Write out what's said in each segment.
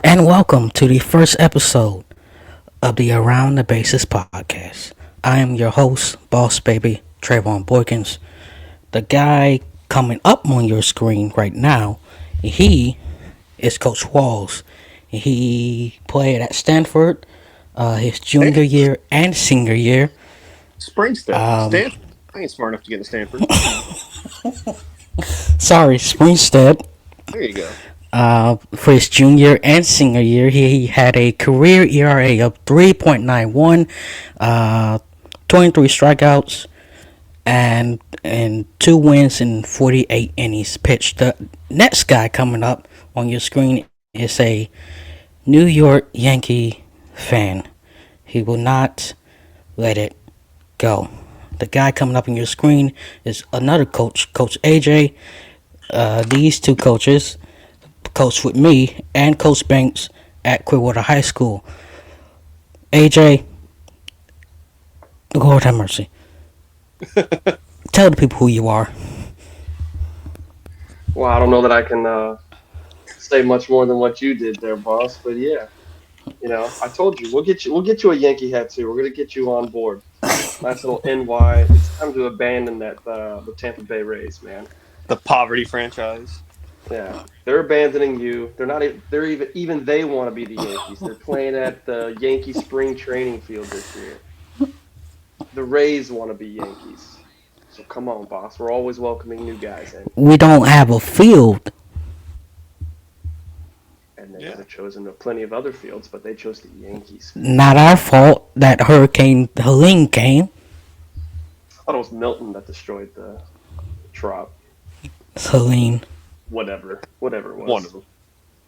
and welcome to the first episode of the Around the Bases podcast. I am your host, Boss Baby Treyvon Boykins. The guy coming up on your screen right now, he is Coach Walls. He played at Stanford his junior Stanford. year and senior year. Springstead. Um, Stanford. I ain't smart enough to get to Stanford. sorry, Springstead. There you go. For his junior and senior year, he had a career ERA of 3.91, 23 strikeouts, and 2 wins in 48 innings pitched. The next guy coming up on your screen is a New York Yankee fan. He will not let it go. The guy coming up on your screen is another coach, Coach AJ. These two coaches coached with me and Coach Banks at Clearwater High School. AJ, Lord have mercy. Tell the people who you are. Well, I don't know that I can say much more than what you did there, boss. But yeah, I told you we'll get you a Yankee hat too. We're gonna get you on board. Nice little NY. It's time to abandon that the Tampa Bay Rays, man. The poverty franchise. Yeah, they're abandoning you. They're not. They're even they want to be the Yankees. They're playing at the Yankee spring training field this year. The Rays want to be Yankees. So come on, boss. We're always welcoming new guys in. We don't have a field. And they Yeah. could have chosen plenty of other fields, but they chose the Yankees field. Not our fault that Hurricane Helene came. I thought it was Milton that destroyed the Trop. Helene. Whatever it One was. of them.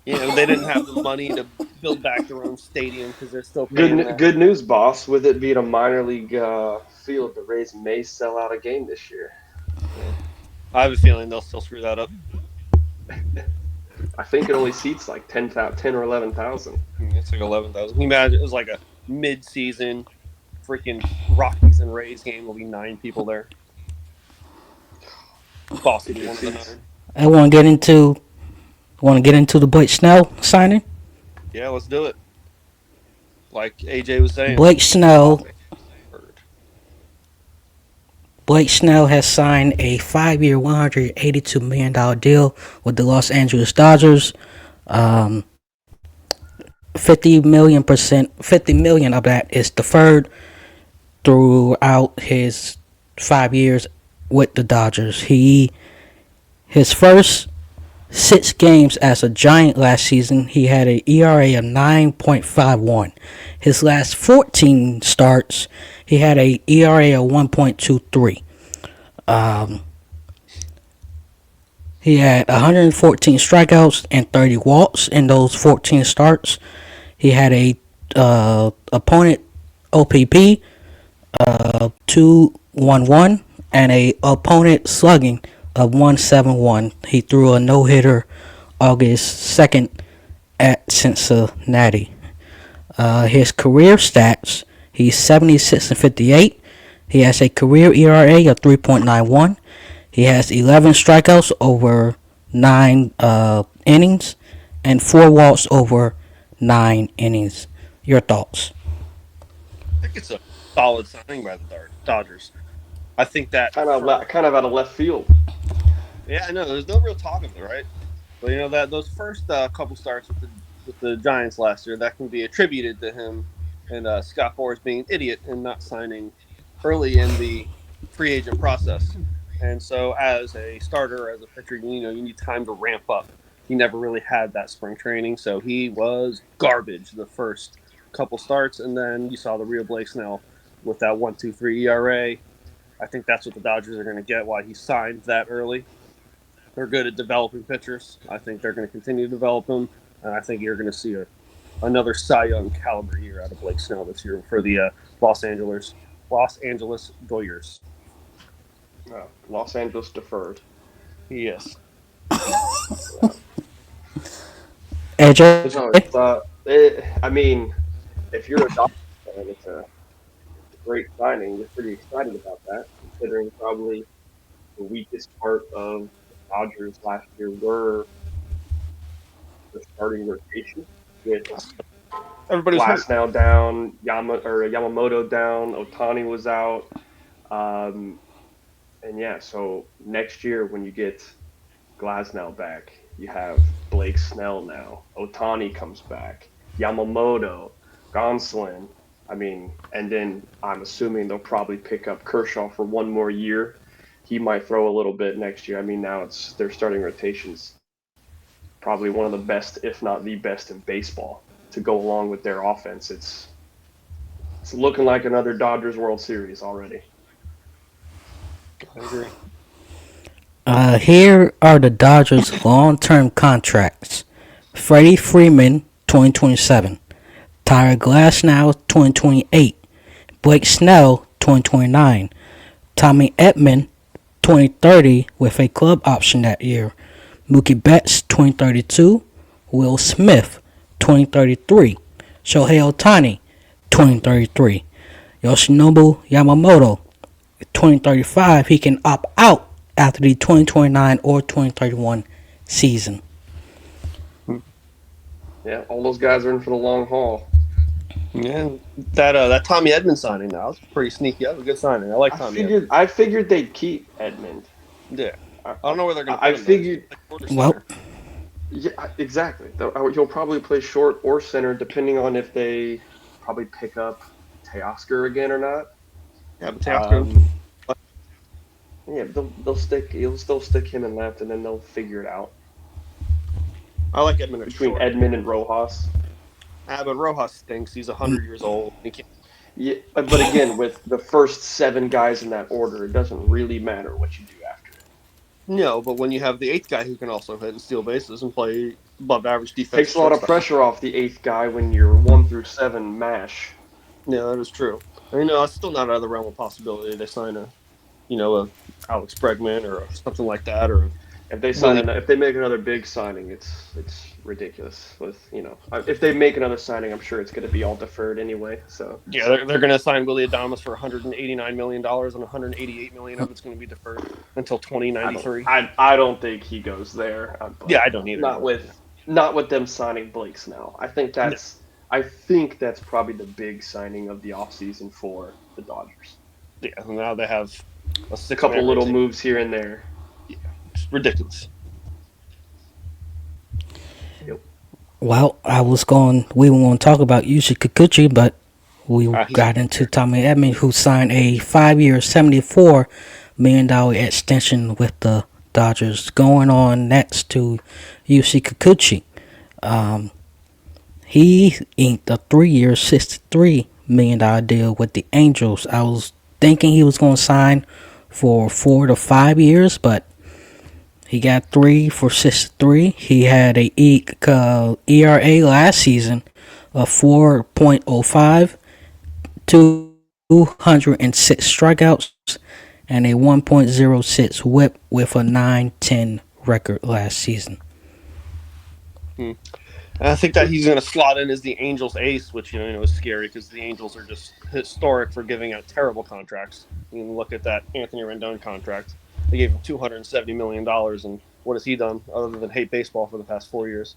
They didn't have the money to build back their own stadium because they're still Good, paying that. good news, boss. With it being a minor league field, the Rays may sell out a game this year. I have a feeling they'll still screw that up. I think it only seats like 10 or 11,000. It's like 11,000. Can you imagine? It was like a mid-season freaking Rockies and Rays game. Will be 9 people there. Boss will be one of the 9. I want to get into the Blake Snell signing. Yeah, let's do it. Like AJ was saying. Blake Snell Blake Snell has signed a 5-year, $182 million deal with the Los Angeles Dodgers. Um, 50 million of that is deferred throughout his 5 years with the Dodgers. His first 6 games as a Giant last season, he had an ERA of 9.51. His last 14 starts, he had a ERA of 1.23. He had 114 strikeouts and 30 walks in those 14 starts. He had a opponent OPP 211 and a opponent slugging of 171. He threw a no hitter August 2nd at Cincinnati. His career stats: he's 76-58. He has a career ERA of 3.91. He has 11 strikeouts over 9 innings and 4 walks over 9 innings. Your thoughts? I think it's a solid signing by the Dodgers. I think that. Kind of out of left field. Yeah, I know. There's no real talk of it, right? But that those first couple starts with the Giants last year, that can be attributed to him and Scott Boras being an idiot and not signing early in the free agent process. And so, as a starter, as a pitcher, you need time to ramp up. He never really had that spring training, so he was garbage the first couple starts, and then you saw the real Blake Snell with that 1.23 ERA. I think that's what the Dodgers are going to get. Why he signed that early. They're good at developing pitchers. I think they're going to continue to develop them, and I think you're going to see another Cy Young caliber year out of Blake Snell this year for the Los Angeles Doyers. Los Angeles deferred. Yes. AJ? No, I mean, if you're a Dodgers fan, it's a great signing. You're pretty excited about that, considering probably the weakest part of the Dodgers last year were the starting rotation. with Everybody was hurt. Glass now down, Yamamoto down, Otani was out. Um, and yeah, so next year when you get Glasnow back, you have Blake Snell now. Otani comes back. Yamamoto, Gonsolin. I mean, and then I'm assuming they'll probably pick up Kershaw for one more year. He might throw a little bit next year. I mean, now it's their starting rotations probably one of the best, if not the best, in baseball. To go along with their offense, it's looking like another Dodgers World Series already. I agree. Here are the Dodgers' long-term contracts: Freddie Freeman, 2027; Tyler Glasnow, 2028; Blake Snell, 2029; Tommy Edman, 2030, with a club option that year; Mookie Betts, 2032; Will Smith, 2033; Shohei Ohtani, 2033; Yoshinobu Yamamoto, 2035. He can opt out after the 2029 or 2031 season. Yeah, all those guys are in for the long haul. Yeah, that Tommy Edman signing now was pretty sneaky. That was a good signing. I like Tommy Edman. I figured they'd keep Edmund. Yeah, I, I don't know where they're going to I put him. figured. Well, Yeah, exactly. He'll probably play short or center, depending on if they probably pick up Teoscar again or not. Yeah, but Teoscar. Um, yeah, they'll stick. He'll still stick him in left, and then they'll figure it out I like Edman at between short. Edmund and Rojas. But Rojas stinks. He's 100 years old. He can't. Yeah, but again, with the first seven guys in that order, it doesn't really matter what you do after. No, but when you have the eighth guy who can also hit and steal bases and play above average defense, Takes a lot of pressure off the eighth guy when you're 1 through 7 mash. Yeah, that is true. It's still not out of the realm of possibility. They sign a Alex Bregman or something like that, or If they make another big signing, it's ridiculous. If they make another signing, I'm sure it's going to be all deferred anyway. So yeah, they're going to sign Willie Adames for 189 million dollars, and 188 million of it's going to be deferred until 2093. I don't think he goes there. Yeah, I don't either. Not with them signing Blake Snell. I think that's probably the big signing of the offseason for the Dodgers. Yeah, and now they have a couple little moves here and there. Yeah, it's ridiculous. Yep. Well, we were going to talk about Yusei Kikuchi, but we got into Tommy Edman, who signed a 5-year, $74 million extension with the Dodgers. Going on next to Yusei Kikuchi. He inked a 3-year, $63 million deal with the Angels. I was thinking he was going to sign for 4 to 5 years, but he got 3 for 63. He had a ERA last season of 4.05, 206 strikeouts, and a 1.06 WHIP with a 9.10 record last season. I think that he's going to slot in as the Angels ace, which is scary because the Angels are just historic for giving out terrible contracts. You can look at that Anthony Rendon contract. They gave him $270 million, and what has he done other than hate baseball for the past 4 years?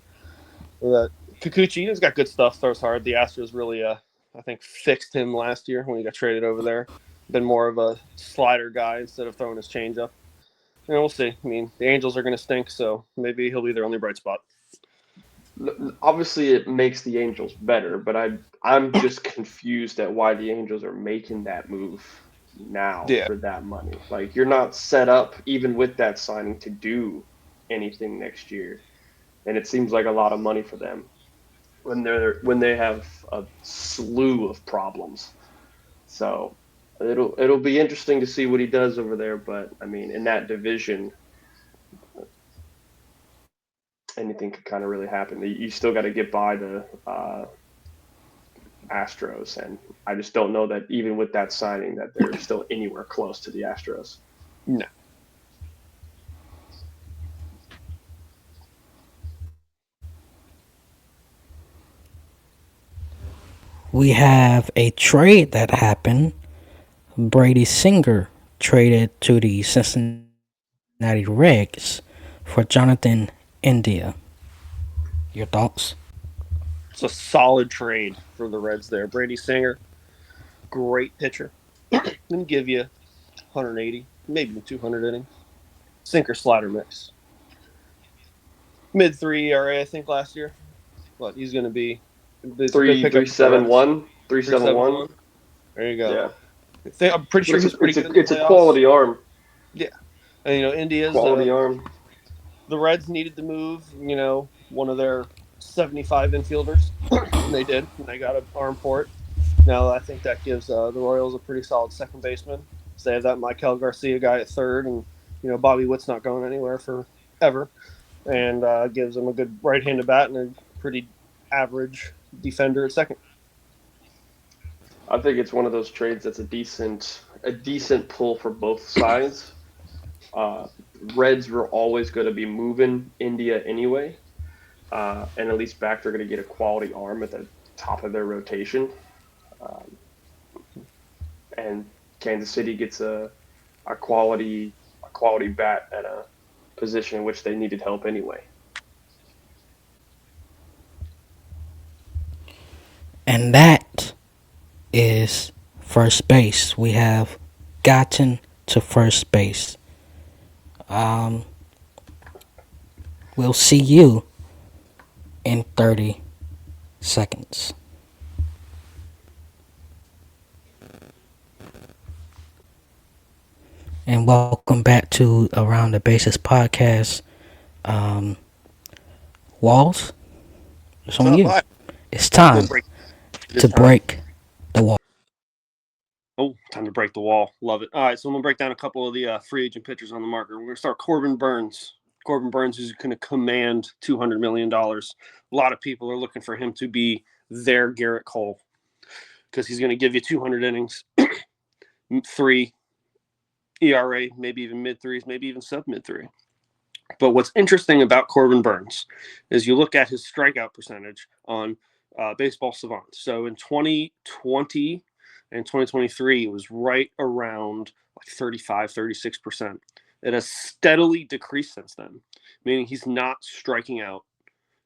Kikuchi has got good stuff, throws hard. The Astros really, I think, fixed him last year when he got traded over there. Been more of a slider guy instead of throwing his changeup. We'll see. The Angels are going to stink, so maybe he'll be their only bright spot. Obviously, it makes the Angels better, but I'm just confused at why the Angels are making that move now for that money. Like, you're not set up, even with that signing, to do anything next year, and it seems like a lot of money for them when they have a slew of problems. So it'll be interesting to see what he does over there. But in that division, anything could kind of really happen. You still got to get by the Astros, and I just don't know that even with that signing that they're still anywhere close to the Astros. No. We have a trade that happened. Brady Singer traded to the Cincinnati Reds for Jonathan India. Your thoughts? It's a solid trade for the Reds there. Brady Singer, great pitcher. Can give you 180, maybe 200 innings. Sinker slider mix. Mid-3 ERA, I think, last year. But he's going to be – it's a good Three pickup three for the seven Reds. one, 3.71. 371. There you go. Yeah, I'm pretty but sure he's pretty good in the it's a playoffs. quality arm. Yeah. And, India's Quality arm. the Reds needed to move, one of their 75 infielders. And they did. And they got an arm for it. Now, I think that gives the Royals a pretty solid second baseman. So they have that Michael Garcia guy at third. And, Bobby Witt's not going anywhere forever. And gives them a good right-handed bat and a pretty average defender at second. I think it's one of those trades that's a decent pull for both sides. Reds were always going to be moving India anyway, and at least back they're going to get a quality arm at the top of their rotation, and Kansas City gets a quality bat at a position in which they needed help anyway. And that is first base. We have gotten to first base. We'll see you in 30 seconds. And welcome back to Around the Bases podcast. Walls, it's on you. It's time to break the wall. Oh, time to break the wall. Love it. All right, so I'm going to break down a couple of the free agent pitchers on the market. We're going to start Corbin Burns. Corbin Burns is going to command $200 million. A lot of people are looking for him to be their Garrett Cole because he's going to give you 200 innings, 3 ERA, maybe even mid-threes, maybe even sub-mid-3. But what's interesting about Corbin Burns is you look at his strikeout percentage on Baseball Savant. So in 2020 and 2023, it was right around like 35, 36%. It has steadily decreased since then, meaning he's not striking out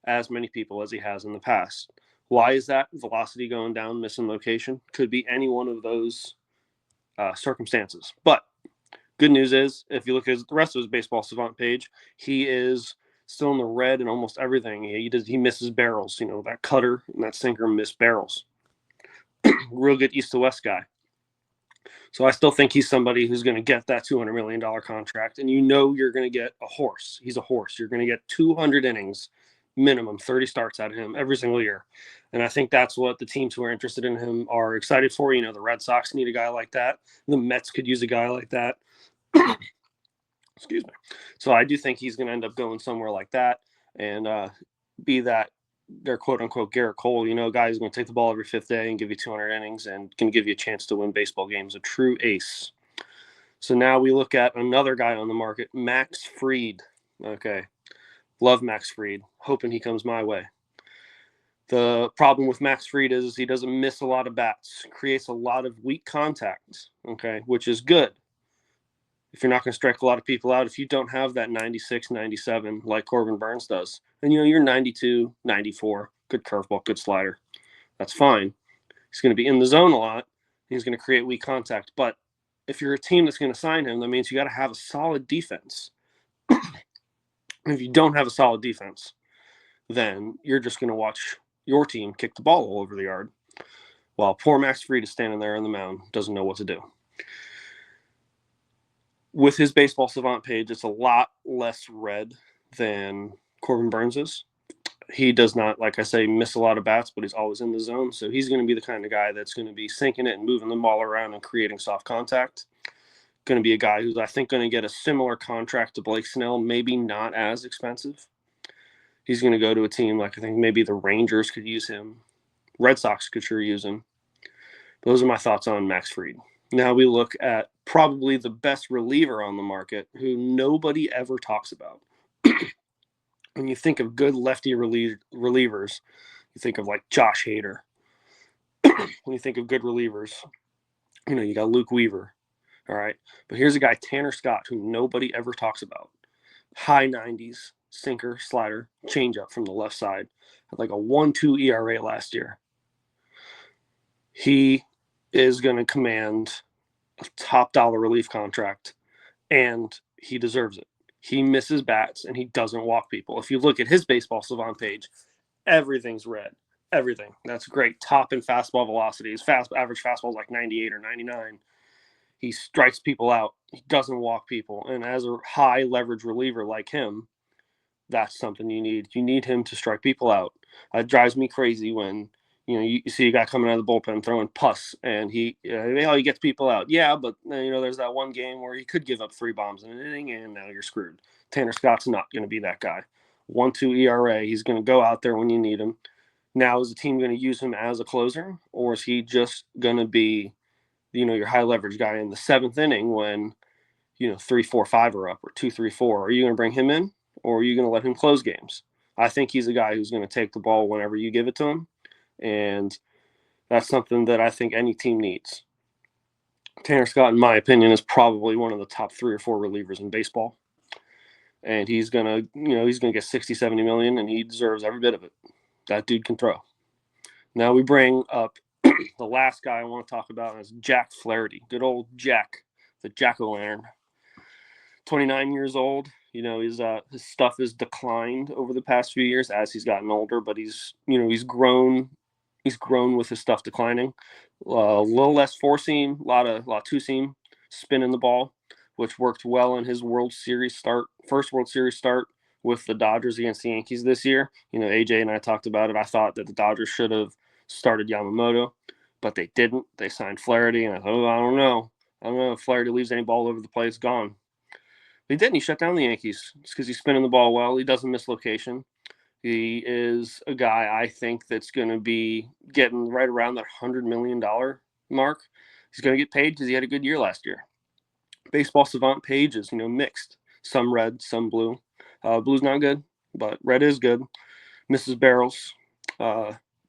as many people as he has in the past. Why is that? Velocity going down, missing location. Could be any one of those circumstances. But good news is, if you look at the rest of his Baseball Savant page, he is still in the red in almost everything. He misses barrels. That cutter and that sinker miss barrels. Real good east to west guy. So I still think he's somebody who's going to get that $200 million contract. And you're going to get a horse. He's a horse. You're going to get 200 innings, minimum 30 starts out of him every single year. And I think that's what the teams who are interested in him are excited for. The Red Sox need a guy like that. The Mets could use a guy like that. Excuse me. So I do think he's going to end up going somewhere like that and be that their quote-unquote Garrett Cole, a guy who's going to take the ball every fifth day and give you 200 innings and can give you a chance to win baseball games, a true ace. So now we look at another guy on the market, Max Fried. Okay. Love Max Fried. Hoping he comes my way. The problem with Max Fried is he doesn't miss a lot of bats, creates a lot of weak contact, okay, which is good. If you're not going to strike a lot of people out, if you don't have that 96, 97 like Corbin Burns does, and you're 92, 94, good curveball, good slider, that's fine. He's going to be in the zone a lot. He's going to create weak contact. But if you're a team that's going to sign him, that means you got to have a solid defense. If you don't have a solid defense, then you're just going to watch your team kick the ball all over the yard while poor Max Fried is standing there on the mound, doesn't know what to do. With his Baseball Savant page, it's a lot less red than Corbin Burns is. He does not, like I say, miss a lot of bats, but he's always in the zone. So he's going to be the kind of guy that's going to be sinking it and moving the ball around and creating soft contact. Going to be a guy who's, I think, going to get a similar contract to Blake Snell, maybe not as expensive. He's going to go to a team like I think maybe the Rangers could use him. Red Sox could sure use him. Those are my thoughts on Max Fried. Now we look at probably the best reliever on the market who nobody ever talks about. When you think of good lefty relievers, you think of like Josh Hader. When you think of good relievers, you got Luke Weaver. All right. But here's a guy, Tanner Scott, who nobody ever talks about. High 90s, sinker, slider, changeup from the left side. Had like a 1.2 ERA last year. He is going to command a top dollar relief contract, and he deserves it. He misses bats and he doesn't walk people. If you look at his baseball savant page, everything's red. Everything. That's great. Top and fastball velocity. His average fastball is like 98 or 99. He strikes people out. He doesn't walk people. And as a high leverage reliever like him, that's something you need. You need him to strike people out. It drives me crazy when you see a guy coming out of the bullpen throwing pus, and he gets people out. Yeah, but there's that one game where he could give up 3 bombs in an inning, and now you're screwed. Tanner Scott's not going to be that guy. 1.2 ERA. He's going to go out there when you need him. Now, is the team going to use him as a closer, or is he just going to be, your high leverage guy in the 7th inning when 3, 4, 5 are up, or 2, 3, 4? Are you going to bring him in, or are you going to let him close games? I think he's a guy who's going to take the ball whenever you give it to him, and that's something that I think any team needs. Tanner Scott, in my opinion, is probably one of the top 3 or 4 relievers in baseball, and he's going to get 60, 70 million, and he deserves every bit of it. That dude can throw. Now we bring up the last guy I want to talk about is Jack Flaherty. Good old Jack, the jack-o'-lantern. 29 years old. His stuff has declined over the past few years as he's gotten older, but he's grown. He's grown with his stuff declining. A little less 4-seam, a lot 2-seam spin in the ball, which worked well in his first World Series start with the Dodgers against the Yankees this year. AJ and I talked about it. I thought that the Dodgers should have started Yamamoto, but they didn't. They signed Flaherty, and I thought, I don't know if Flaherty leaves any ball over the place, gone. He didn't. He shut down the Yankees. It's because he's spinning the ball well. He doesn't miss location. He is a guy I think that's going to be getting right around that $100 million mark. He's going to get paid because he had a good year last year. Baseball savant page is, mixed. Some red, some blue. Blue's not good, but red is good. Misses barrels.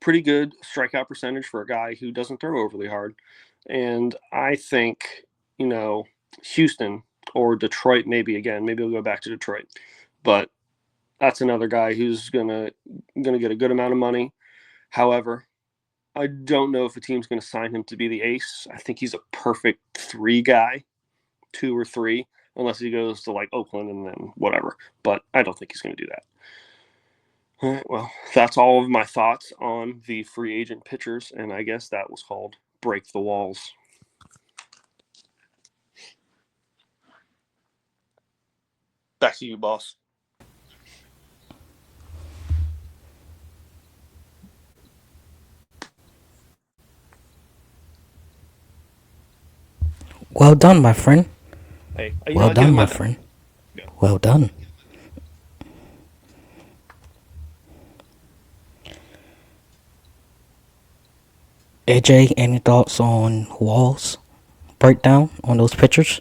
Pretty good strikeout percentage for a guy who doesn't throw overly hard. And I think, Houston or Detroit, maybe we'll go back to Detroit. But that's another guy who's gonna get a good amount of money. However, I don't know if a team's going to sign him to be the ace. I think he's a perfect 3 guy, 2 or 3, unless he goes to like Oakland and then whatever. But I don't think he's going to do that. All right, well, that's all of my thoughts on the free agent pitchers, and I guess that was called Break the Walls. Back to you, boss. Well done, my friend. Hey, well done, my friend. Yeah. Well done. AJ, any thoughts on Wall's breakdown on those pitchers?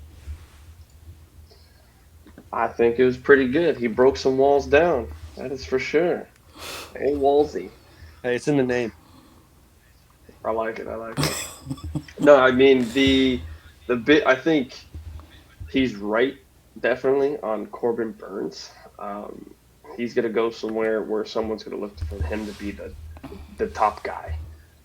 I think it was pretty good. He broke some walls down. That is for sure. Old Wallsy. Hey, it's in the name. I like it. No, I mean the bit. I think he's right, definitely on Corbin Burns. He's gonna go somewhere where someone's gonna look for him to be the top guy,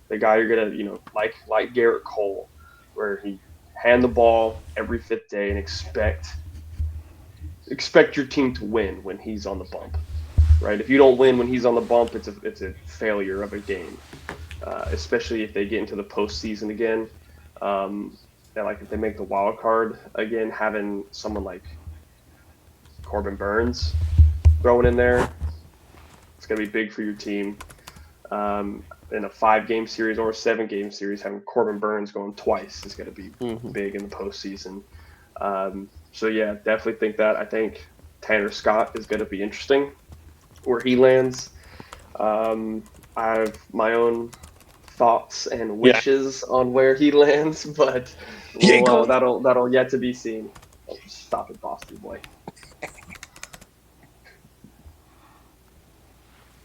the guy you're gonna like Garrett Cole, where he hand the ball every 5th day and expect your team to win when he's on the bump, right? If you don't win when he's on the bump, it's a failure of a game, especially if they get into the postseason again. If they make the wild card again, having someone like Corbin Burns thrown in there, it's gonna be big for your team. In a 5-game series or a 7-game series, having Corbin Burns going twice is gonna be big in the postseason. So yeah, definitely think that. I think Tanner Scott is going to be interesting where he lands. I have my own thoughts and wishes on where he lands, but that'll yet to be seen. Oh, stop it, Boston boy.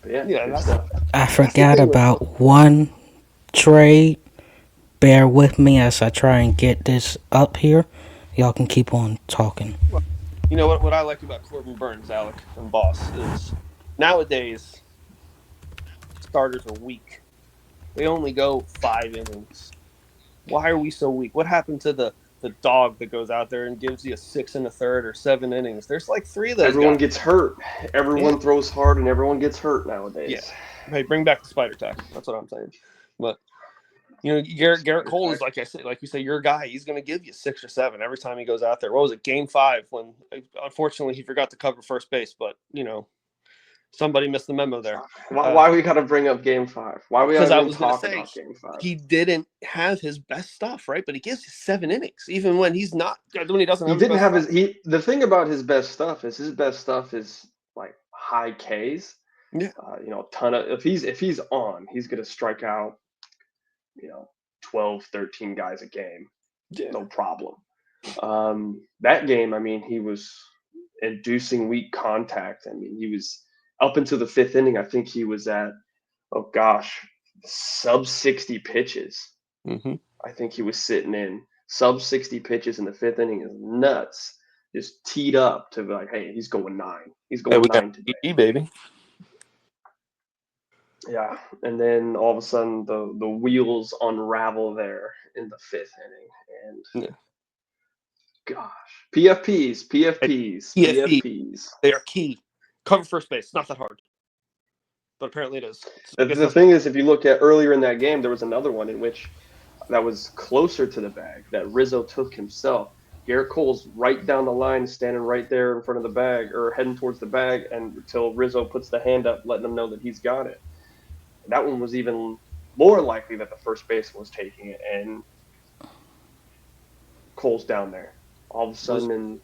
But yeah, good stuff. I forgot about one trade. Bear with me as I try and get this up here. Y'all can keep on talking. You know what I like about Corbin Burns, Alec, and Boss, is nowadays starters are weak. They only go 5 innings. Why are we so weak? What happened to the dog that goes out there and gives you a 6 1/3 or 7 innings? There's like 3 of those Everyone guys. gets hurt. Yeah, Everyone throws hard, and everyone gets hurt yeah. nowadays. Hey, bring back the spider tackle. That's what I'm saying. But Garrett Cole is like I said, like you say, your guy. He's going to give you 6 or 7 every time he goes out there. What was it, Game 5? When unfortunately he forgot to cover first base, but somebody missed the memo there. Why we got to bring up Game 5? Why we Because gotta I even was going to talk say about Game 5? he didn't have his best stuff, right? But he gives you 7 innings, even when he's not when he doesn't He have his didn't best have stuff. the thing about his best stuff is like high Ks. Yeah, Ton of if he's on, he's gonna strike out, 12, 13 guys a game, yeah. no problem. That game, I mean, he was inducing weak contact. I mean, he was up into the fifth inning. I think he was at, oh gosh, sub 60 pitches. Mm-hmm. I think he was sitting in sub 60 pitches in the fifth inning is nuts. Just teed up to be like, hey, he's going 9. He's Hey, going we got 9 today. EE, baby. Yeah, and then all of a sudden the wheels unravel there in the fifth inning, and Yeah. gosh, PFPs, PFP, PFPs. they are key. Cover first base. It's not that hard, but apparently it is. So I guess The that's thing is, if you look at earlier in that game, there was another one in which that was closer to the bag that Rizzo took himself. Garrett Cole's right down the line, standing right there in front of the bag or heading towards the bag, and until Rizzo puts the hand up, letting him know that he's got it. That one was even more likely that the first baseman was taking it, and Cole's down there. All of a sudden,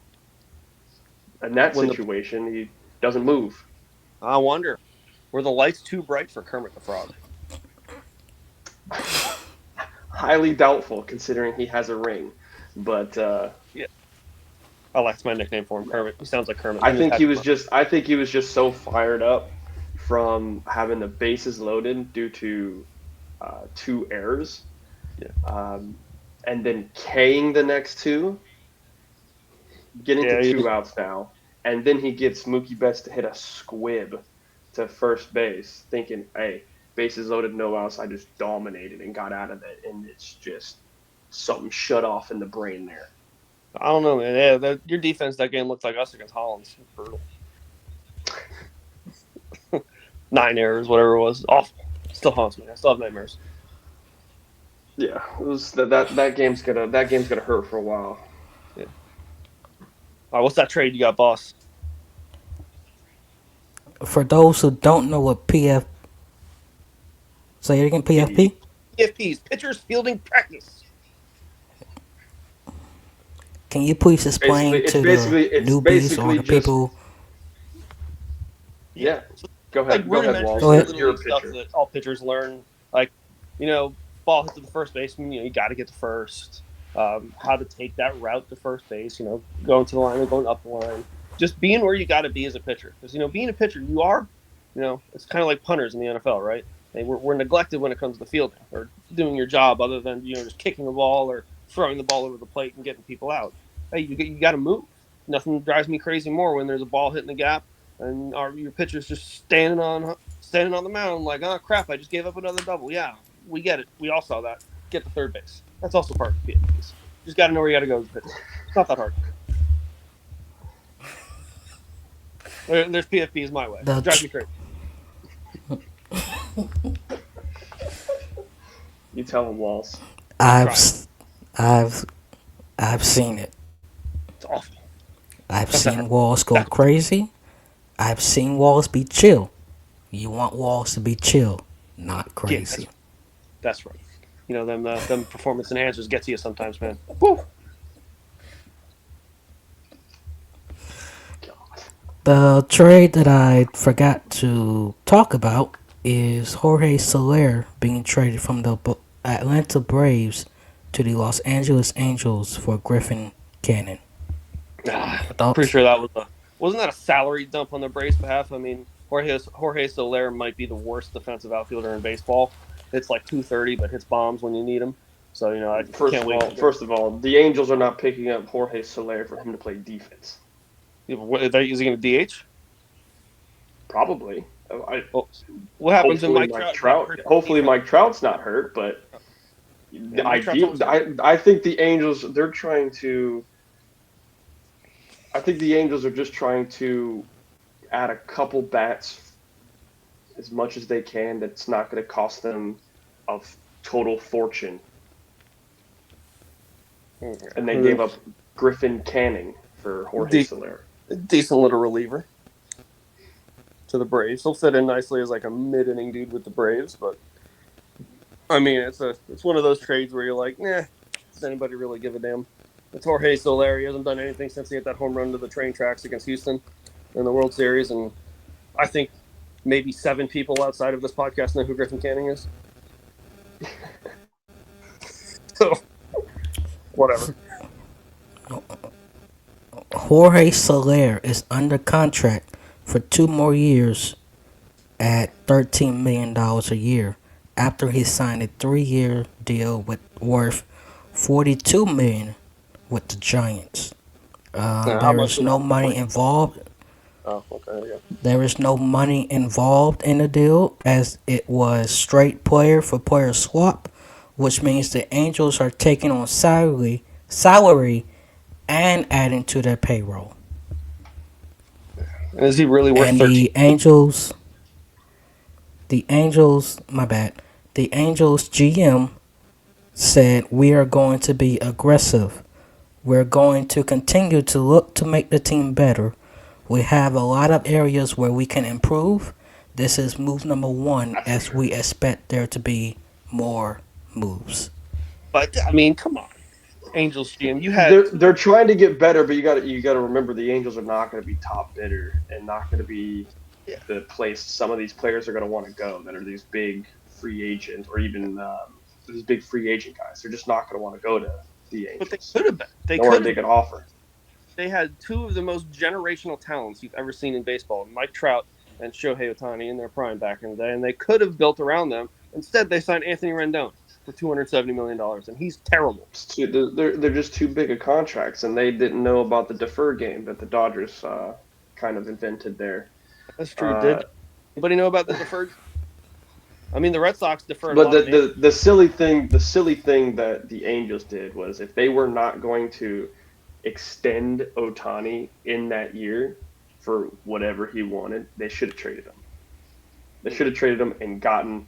in that situation, he doesn't move. I wonder, were the lights too bright for Kermit the Frog? Highly doubtful, considering he has a ring. But Yeah, that's my nickname for him, Kermit. He sounds like Kermit. I think he was just so fired up from having the bases loaded due to 2 errors, Yeah. and then K'ing the next 2, getting to 2 outs now, and then he gets Mookie Betts to hit a squib to first base, thinking, hey, bases loaded, no outs, I just dominated and got out of it, and it's just something shut off in the brain there. I don't know, man. Yeah, your defense that game looked like us against Holland. Brutal. 9 errors, whatever it was. Awful. Still haunts me. I still have nightmares. Yeah, it was that game's gonna hurt for a while. Yeah. All right, what's that trade you got, boss? For those who don't know what say it again, PFP? PFPs, pitchers fielding practice. Can you please explain to the newbies or the people? Yeah. Go Like ahead, Walsh. You're a stuff that all pitchers learn. Like, ball hit to the first baseman, you got to get to first. How to take that route to first base, going to the line and going up the line. Just being where you got to be as a pitcher. Because, being a pitcher, you are, it's kind of like punters in the NFL, right? We're neglected when it comes to fielding or doing your job other than, just kicking the ball or throwing the ball over the plate and getting people out. Hey, you got to move. Nothing drives me crazy more when there's a ball hitting the gap and your pitcher's just standing on the mound like, oh, crap, I just gave up another double. Yeah, we get it. We all saw that. Get to third base. That's also part of the PFPs. You just got to know where you got to go as a pitcher. It's not that hard. There's PFPs my way. It drives me crazy. You tell him, Walls. I've seen it. It's awful. I've seen Walls go crazy. I've seen Walls be chill. You want Walls to be chill, not crazy. Yeah, that's right. Them performance enhancers get to you sometimes, man. Woo. The trade that I forgot to talk about is Jorge Soler being traded from the Atlanta Braves to the Los Angeles Angels for Griffin Cannon. Pretty sure that wasn't that a salary dump on the Braves' behalf? I mean, Jorge Soler might be the worst defensive outfielder in baseball. It's like 230, but hits bombs when you need him. So I can't wait. First of all, the Angels are not picking up Jorge Soler for him to play defense. Is he going to DH? Probably. Well, what happens when Hopefully Mike Mike Trout got Trout. hurt? Hopefully Mike Trout's not hurt, but Yeah, Mike Trout's always hurt. I think the Angels they're trying to. I think the Angels are just trying to add a couple bats as much as they can. That's not going to cost them a total fortune. And they gave up Griffin Canning for Jorge Soler. Decent little reliever to the Braves. He'll fit in nicely as like a mid-inning dude with the Braves, but I mean, it's one of those trades where you're like, nah, does anybody really give a damn? It's Jorge Soler. He hasn't done anything since he hit that home run to the train tracks against Houston in the World Series, and I think maybe 7 people outside of this podcast know who Griffin Canning is. So, whatever. Jorge Soler is under contract for 2 more years at $13 million a year after he signed a 3-year deal worth $42 million with the Giants. There is no money involved. Oh, okay, yeah. There is no money involved in the deal as it was straight player for player swap, which means the Angels are taking on salary and adding to their payroll. Is he really worth And 13? the Angels GM said we are going to be aggressive. We're going to continue to look to make the team better. We have a lot of areas where we can improve. This is move number 1 as we expect there to be more moves. But I mean, come on, Angels GM. They're trying to get better, but you got to remember the Angels are not going to be top bidder and not going to be the place some of these players are going to want to go that are these big free agent or even these big free agent guys. They're just not going to want to go to the Angels. But they could have been. They could offer. They had 2 of the most generational talents you've ever seen in baseball, Mike Trout and Shohei Ohtani in their prime back in the day, and they could have built around them. Instead, they signed Anthony Rendon for $270 million, and he's terrible. They're just too big of contracts, and they didn't know about the defer game that the Dodgers kind of invented there. That's true. Did anybody know about the deferred? I mean, the Red Sox deferred. But the silly thing that the Angels did was if they were not going to extend Ohtani in that year for whatever he wanted, they should have traded him. They should have traded him and gotten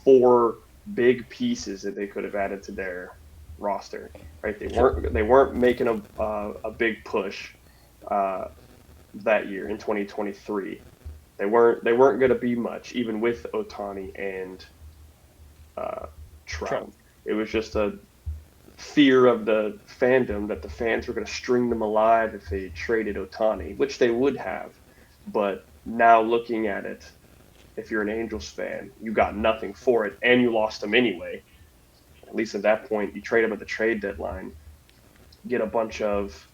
4 big pieces that they could have added to their roster. Right? They weren't making a big push that year in 2023. They weren't going to be much even with Ohtani and Trout. It was just a fear of the fandom that the fans were going to string them alive if they traded Ohtani, which they would have. But now looking at it, if you're an Angels fan, you got nothing for it, and you lost him anyway. At least at that point, you trade him at the trade deadline, get a bunch of,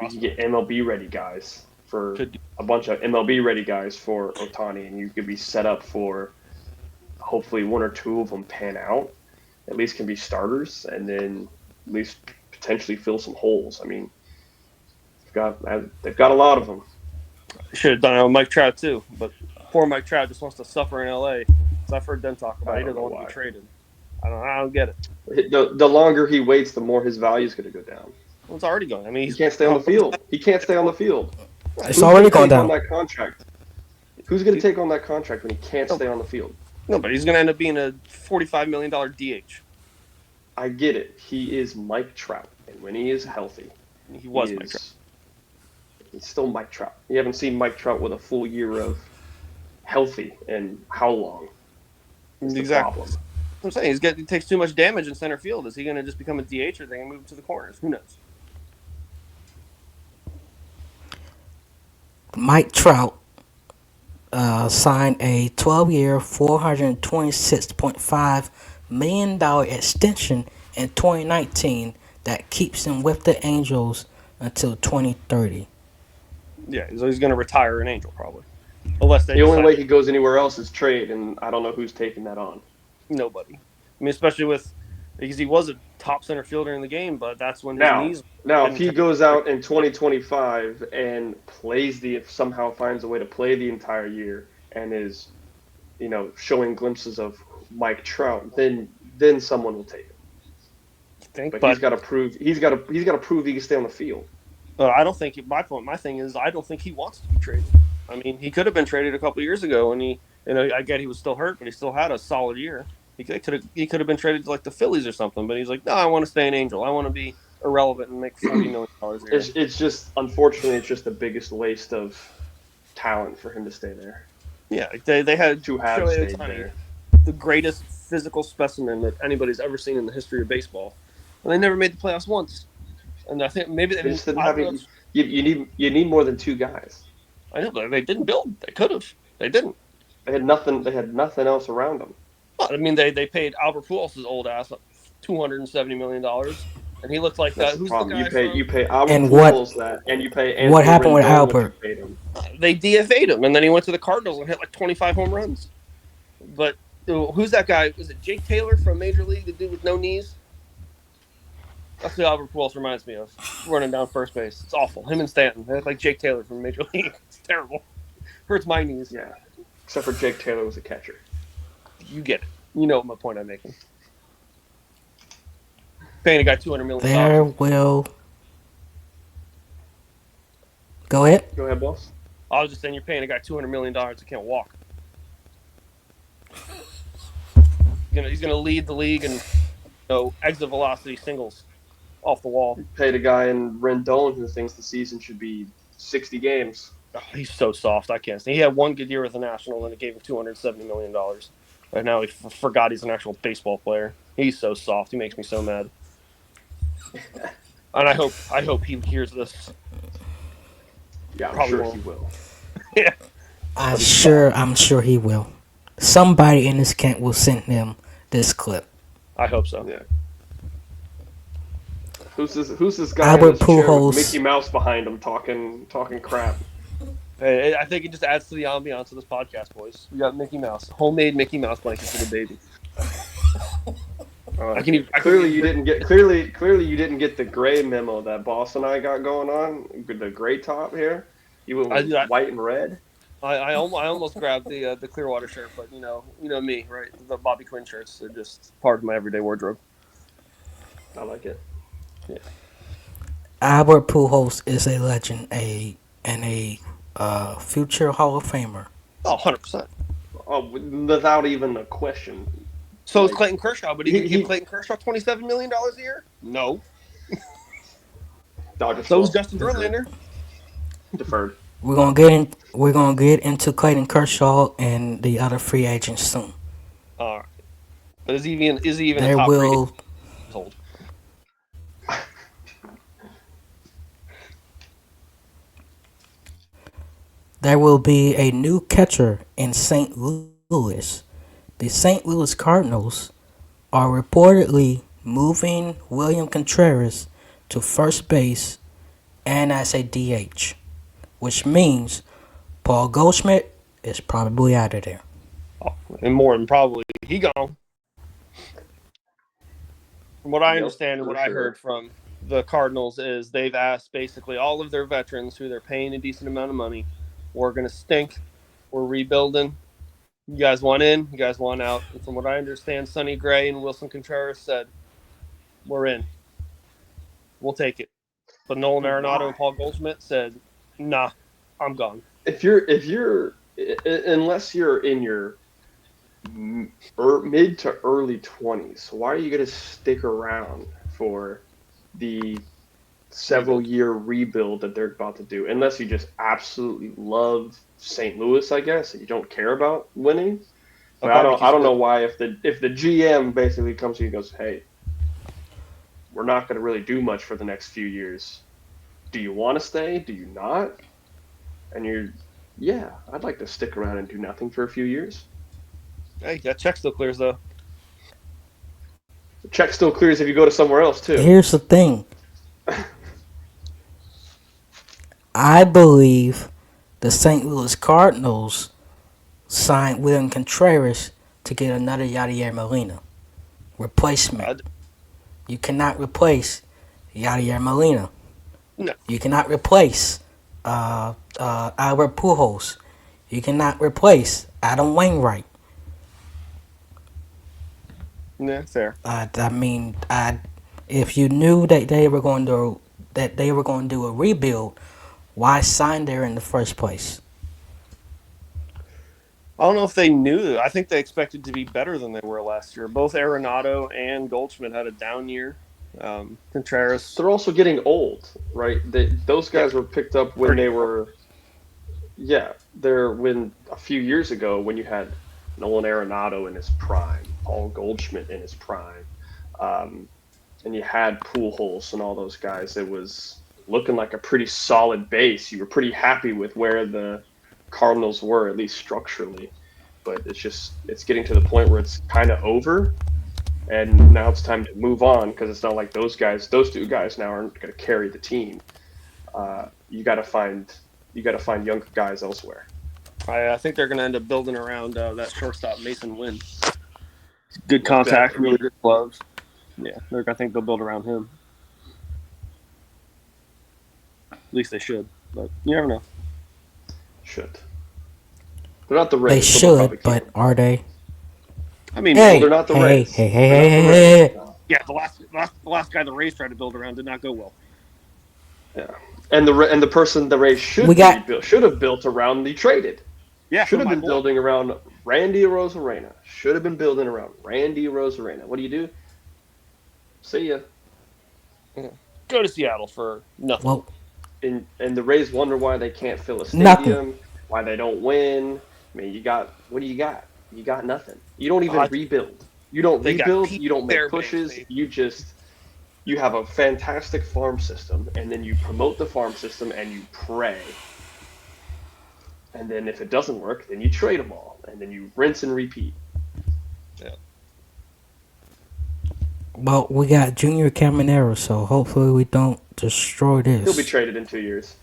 you can get MLB ready guys for a bunch of MLB ready guys for Ohtani, and you could be set up for hopefully 1 or 2 of them pan out, at least can be starters, and then at least potentially fill some holes. I mean, they've got a lot of them. Should have done it with Mike Trout too, but poor Mike Trout just wants to suffer in LA. So I've heard them talk about it. He doesn't want to be traded. I don't get it. The longer he waits, the more his value is going to go down. Well, it's already going. I mean, he can't stay on the field. It's already gone down. That contract? Who's going to take on that contract when he can't stay on the field? No, but he's going to end up being a $45 million DH. I get it. He is Mike Trout, and when he is healthy, Mike Trout. He's still Mike Trout. You haven't seen Mike Trout with a full year of healthy, and how long? Exactly. I'm saying he takes too much damage in center field. Is he going to just become a DH, or are they going to move him to the corners? Who knows? Mike Trout signed a 12-year, $426.5 million extension in 2019 that keeps him with the Angels until 2030. Yeah, so he's going to retire an Angel probably. Unless the only way he goes anywhere else is trade, and I don't know who's taking that on. Nobody. I mean, especially with because he was a top center fielder in the game, but that's when his Now, knees now, if didn't he turn. goes out in 2025 and plays if somehow finds a way to play the entire year and is, showing glimpses of Mike Trout, then someone will take him. I think, But but he's got to prove he can stay on the field. I don't think my thing is I don't think he wants to be traded. I mean, he could have been traded a couple of years ago, and I get he was still hurt, but he still had a solid year. He could have been traded to like the Phillies or something, but he's like, no, I want to stay an Angel. I want to be irrelevant and make $40 million a It's, year. it's just unfortunately it's just the biggest waste of talent for him to stay there. Yeah, they had To have Shohei stayed Ohtani, there. the greatest physical specimen that anybody's ever seen in the history of baseball, and they never made the playoffs once. And I think maybe They just didn't I have don't know. it. You need more than two guys. I know, but they didn't build. They could have. They didn't. They had nothing. They had nothing else around them. Well, I mean, they paid Albert Pujols' old ass $270 million, and he looked like That's the who's the problem. guy You from? pay Albert And Pujols that, and you pay what Anthony happened with Rendon what you Albert? paid him. They DFA'd him, and then he went to the Cardinals and hit like 25 home runs. But who's that guy? Was it Jake Taylor from Major League, the dude with no knees? That's who Albert Pujols reminds me of, running down first base. It's awful. Him and Stanton. They look like Jake Taylor from Major League. It's terrible. Hurts my knees. Yeah, except for Jake Taylor was a catcher. You get it. You know what my point I'm making. Paying a guy $200 million. There will. Go ahead. Go ahead, boss. I was just saying you're paying a guy $200 million that can't walk. He's gonna lead the league in exit velocity singles off the wall. Paid a guy in Rendon who thinks the season should be 60 games. Oh, he's so soft. I can't stand. He had one good year with the National, and it gave him $270 million. And now he forgot he's an actual baseball player. He's so soft. He makes me so mad. And I hope he hears this. Yeah, I'm Probably sure won't. he will. Yeah. I'm sure he will. Somebody in this camp will send him this clip. I hope so. Yeah. Who's this guy Albert in his chair Pujols. with Mickey Mouse behind him talking crap? Hey, I think it just adds to the ambiance of this podcast, boys. We got Mickey Mouse, homemade Mickey Mouse blankets for the baby. Clearly you didn't get the gray memo that Boss and I got going on. The gray top here. You went with white and red. I almost grabbed the Clearwater shirt, but you know me, right? The Bobby Quinn shirts are just part of my everyday wardrobe. I like it. Yeah. Albert Pujols is a legend, a future Hall of Famer. Oh, 100%. Oh, without even a question. So is Clayton Kershaw, but he can he- give Clayton Kershaw $27 million a year? No. Dodgers. So is Justin Verlander. Deferred. We're gonna get into Clayton Kershaw and the other free agents soon. All right. But is he even There a top will free agent? there will be a new catcher in St. Louis. The St. Louis Cardinals are reportedly moving William Contreras to first base and as a DH, which means Paul Goldschmidt is probably out of there. Oh, and more than probably he gone. From what I understand and what I heard from the Cardinals is they've asked basically all of their veterans who they're paying a decent amount of money, we're going to stink, we're rebuilding. You guys want in, you guys want out. And from what I understand, Sonny Gray and Wilson Contreras said, we're in. We'll take it. But Nolan Arenado and Paul Goldschmidt said, nah, I'm gone. Unless you're in your mid to early 20s, why are you going to stick around for the several year rebuild that they're about to do? Unless you just absolutely love St. Louis, I guess, and you don't care about winning. But I don't know why if the GM basically comes to you and goes, hey, we're not going to really do much for the next few years. Do you want to stay? Do you not? And I'd like to stick around and do nothing for a few years. Hey, that check still clears, though. The check still clears if you go to somewhere else, too. Here's the thing. I believe the St. Louis Cardinals signed William Contreras to get another Yadier Molina replacement. You cannot replace Yadier Molina. No. You cannot replace Albert Pujols. You cannot replace Adam Wainwright. Yeah, fair. I mean, if you knew that they were going to do a rebuild, why sign there in the first place? I don't know if they knew. I think they expected to be better than they were last year. Both Arenado and Goldschmidt had a down year. Contreras, They're also getting old, right? Those yeah, guys were picked up when pretty they old. were, yeah, they're when a few years ago when you had Nolan Arenado in his prime, Paul Goldschmidt in his prime, um, and you had Pujols and all those guys. It was looking like a pretty solid base. You were pretty happy with where the Cardinals were, at least structurally. But it's getting to the point where it's kind of over, and now it's time to move on because it's not like those two guys now aren't going to carry the team. You got to find younger guys elsewhere. I think they're going to end up building around that shortstop Mason Wynn. Good contact, really good gloves. Yeah, I think they'll build around him. At least they should, but you never know. Should. They're not the Rays. They should, but are they? I mean, Hey, they're not the hey, Rays. hey, They're hey, not the hey, Rays. hey. No. yeah, the last guy the Rays tried to build around did not go well. Yeah, and the person the Rays should have built around the traded. Yeah, should have been building around Randy Arozarena. Should have been building around Randy Arozarena. What do? See ya. Go to Seattle for nothing. Well, And the Rays wonder why they can't fill a stadium, nothing. why they don't win. I mean, what do you got? You got nothing. You don't even rebuild. You don't rebuild. You don't make pushes. You have a fantastic farm system, and then you promote the farm system and you pray. And then if it doesn't work, then you trade them all, and then you rinse and repeat. Yeah. Well, we got Junior Caminero, so hopefully we don't destroy this. He'll be traded in 2 years.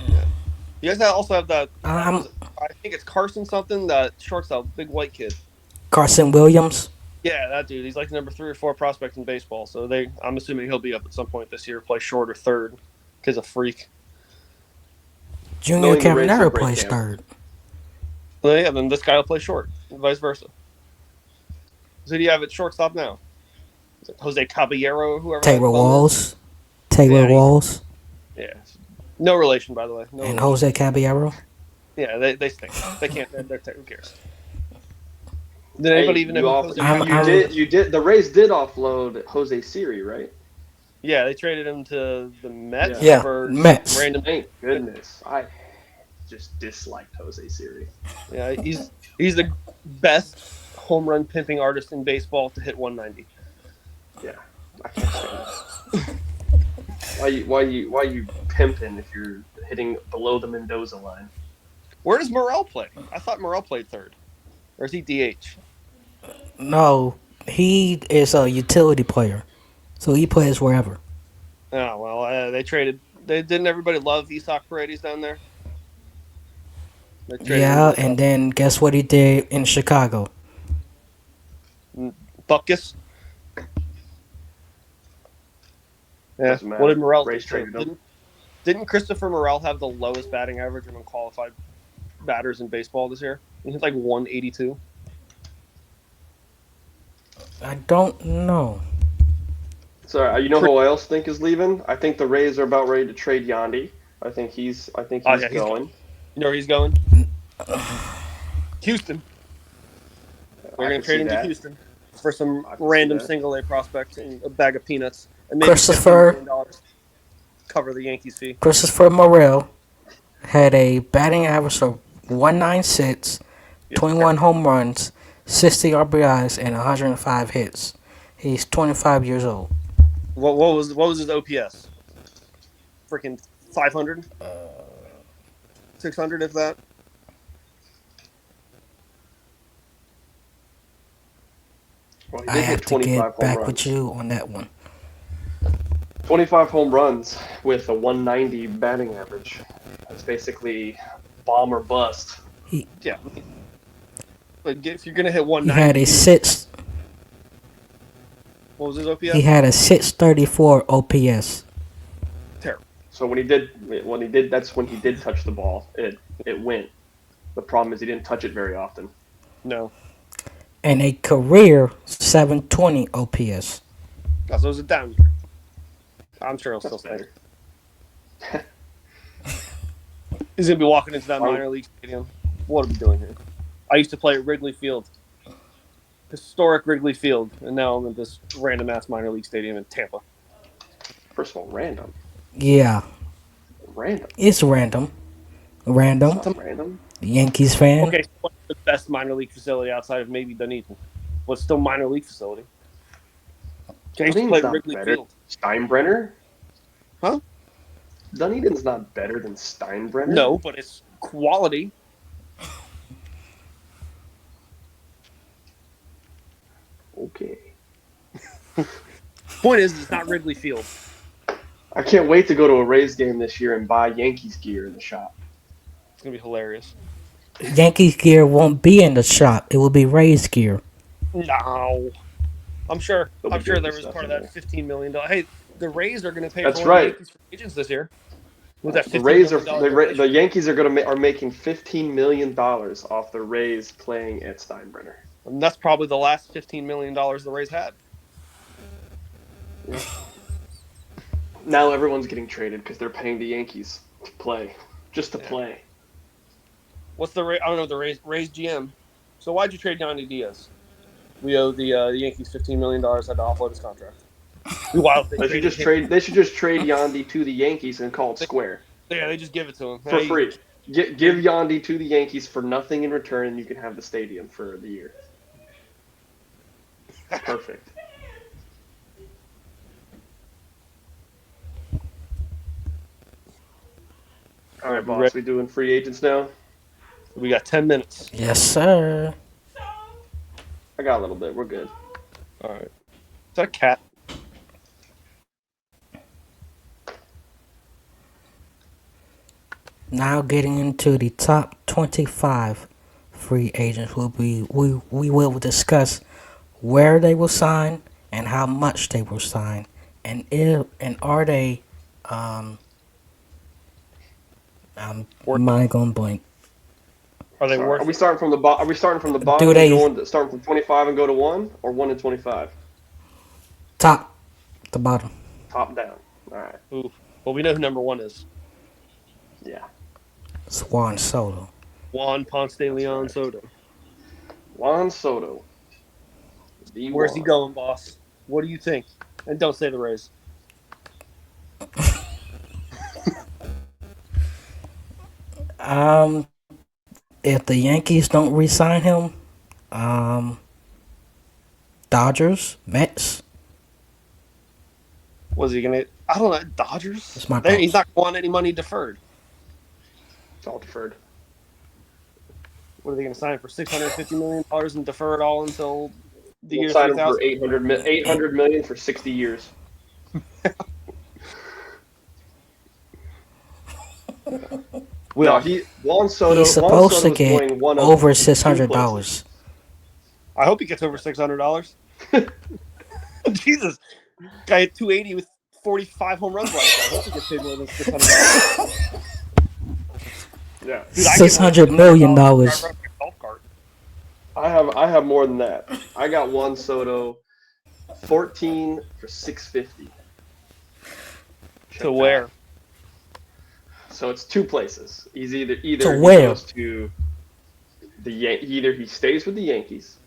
Yeah. You guys also have that. I think it's Carson something, that shortstop, big white kid. Carson Williams. Yeah, that dude. He's like the number 3 or 4 prospect in baseball. So I'm assuming he'll be up at some point this year, play short or third, because a freak. Junior Caminero plays third. Well, yeah, then this guy will play short, and vice versa. So who do you have at shortstop now? Is it Jose Caballero or whoever? Taylor Walls. Walls. Yeah. No relation, by the way. No and relation. Jose Caballero. Yeah, they stink. They can't. Who cares? Did anybody even know? You did. The Rays did offload Jose Siri, right? Yeah, they traded him to the Mets. Yeah, for Mets. Random. Thank goodness. I just disliked Jose Siri. Yeah, he's the best home run pimping artist in baseball to hit 190. Yeah, I can't stand that. Why you pimping if you're hitting below the Mendoza line? Where does Morel play? I thought Morel played third, or is he DH? No, he is a utility player, so he plays wherever. Oh well, they traded. Didn't everybody love Isak Paredes down there? Yeah, and then guess what he did in Chicago? Buckus. Yeah. What did Morel do? Didn't Christopher Morel have the lowest batting average among qualified batters in baseball this year? He hit like 182. I don't know. Sorry, you know who I else think is leaving? I think the Rays are about ready to trade Yandy. I think he's going. You know where he's going? Houston. They're going to trade him to Houston for some random single A prospect and a bag of peanuts. And maybe $15 million cover the Yankees fee. Christopher Morel had a batting average of 196, 21 home runs, 60 RBIs, and 105 hits. He's 25 years old. What was his OPS? Freaking 500? 600, if that? Well, I have to get back with you on that one. 25 home runs with a 190 batting average. That's basically bomb or bust. Yeah. But if you're going to hit 190... He had a 6... What was his OPS? He had a 634 OPS. Terrible. So when he did, that's when he did touch the ball. It went. The problem is he didn't touch it very often. No. And a career 720 OPS. So it was a down year. I'm sure he'll still That's stay. better. He's going to be walking into that minor league stadium. What are we doing here? I used to play at Wrigley Field. Historic Wrigley Field. And now I'm in this random-ass minor league stadium in Tampa. First of all, random. Yeah, Random. it's random. Random. It's not random. Yankees fan. Okay, so what's the best minor league facility outside of maybe Dunedin? What's still minor league facility? Okay, I used to play Dunedin's not Wrigley better. Field. Steinbrenner? Huh? Dunedin's not better than Steinbrenner. No, but it's quality. Okay. Point is, it's not Wrigley Field. I can't wait to go to a Rays game this year and buy Yankees gear in the shop. It's going to be hilarious. Yankees gear won't be in the shop. It will be Rays gear. No. I'm sure There'll be there Yankee was stuff part of in that $15 million. Hey, the Rays are going to pay That's for one of the right. Yankees free agents this year. With that The $15 Rays are million the Yankees are making $15 million off the Rays playing at Steinbrenner. And that's probably the last $15 million the Rays had. Now everyone's getting traded because they're paying the Yankees to play, just to play. What's the I don't know the Rays GM. So why'd you trade Yandy Diaz? We owe the Yankees $15 million. Had to offload his contract. They should just trade Yandy to the Yankees and call it square. Yeah, they just give it to him For free. Give Yandy to the Yankees for nothing in return, and you can have the stadium for the year. Perfect. All right, boss. We doing free agents now? We got 10 minutes. Yes, sir. I got a little bit. We're good. All right. Is that a cat? Now getting into the top 25 free agents, we will discuss where they will sign and how much they will sign, and are they mind going blank. Are they worth? Are we starting from the bottom? Are we starting from the bottom? Do they starting from 25 and go to 1, or 1 and 25? Top to bottom? Top down. All right. Ooh. Well, we know who number 1 is. Yeah. It's Juan Soto. Juan Ponce de Leon Soto. Juan Soto. Where's he going, boss? What do you think? And don't say the Rays. If the Yankees don't re-sign him, Dodgers, Mets. Was he gonna? I don't know. Dodgers. It's my He's not going any money deferred. It's all deferred. What are they going to sign for $650 million and defer it all until the year sign him 3000? for $800 million for 60 years. Juan Soto. He's supposed to Soto's get going one of over two $600. places. I hope he gets over $600. Jesus, guy had 280 with 45 home runs last year. I hope he gets paid more than $600. Yeah, Dude, $600 million. I have more than that. I got Juan Soto, 14 for 650. To where? So it's two places. He's either To he where? goes to either he stays with the Yankees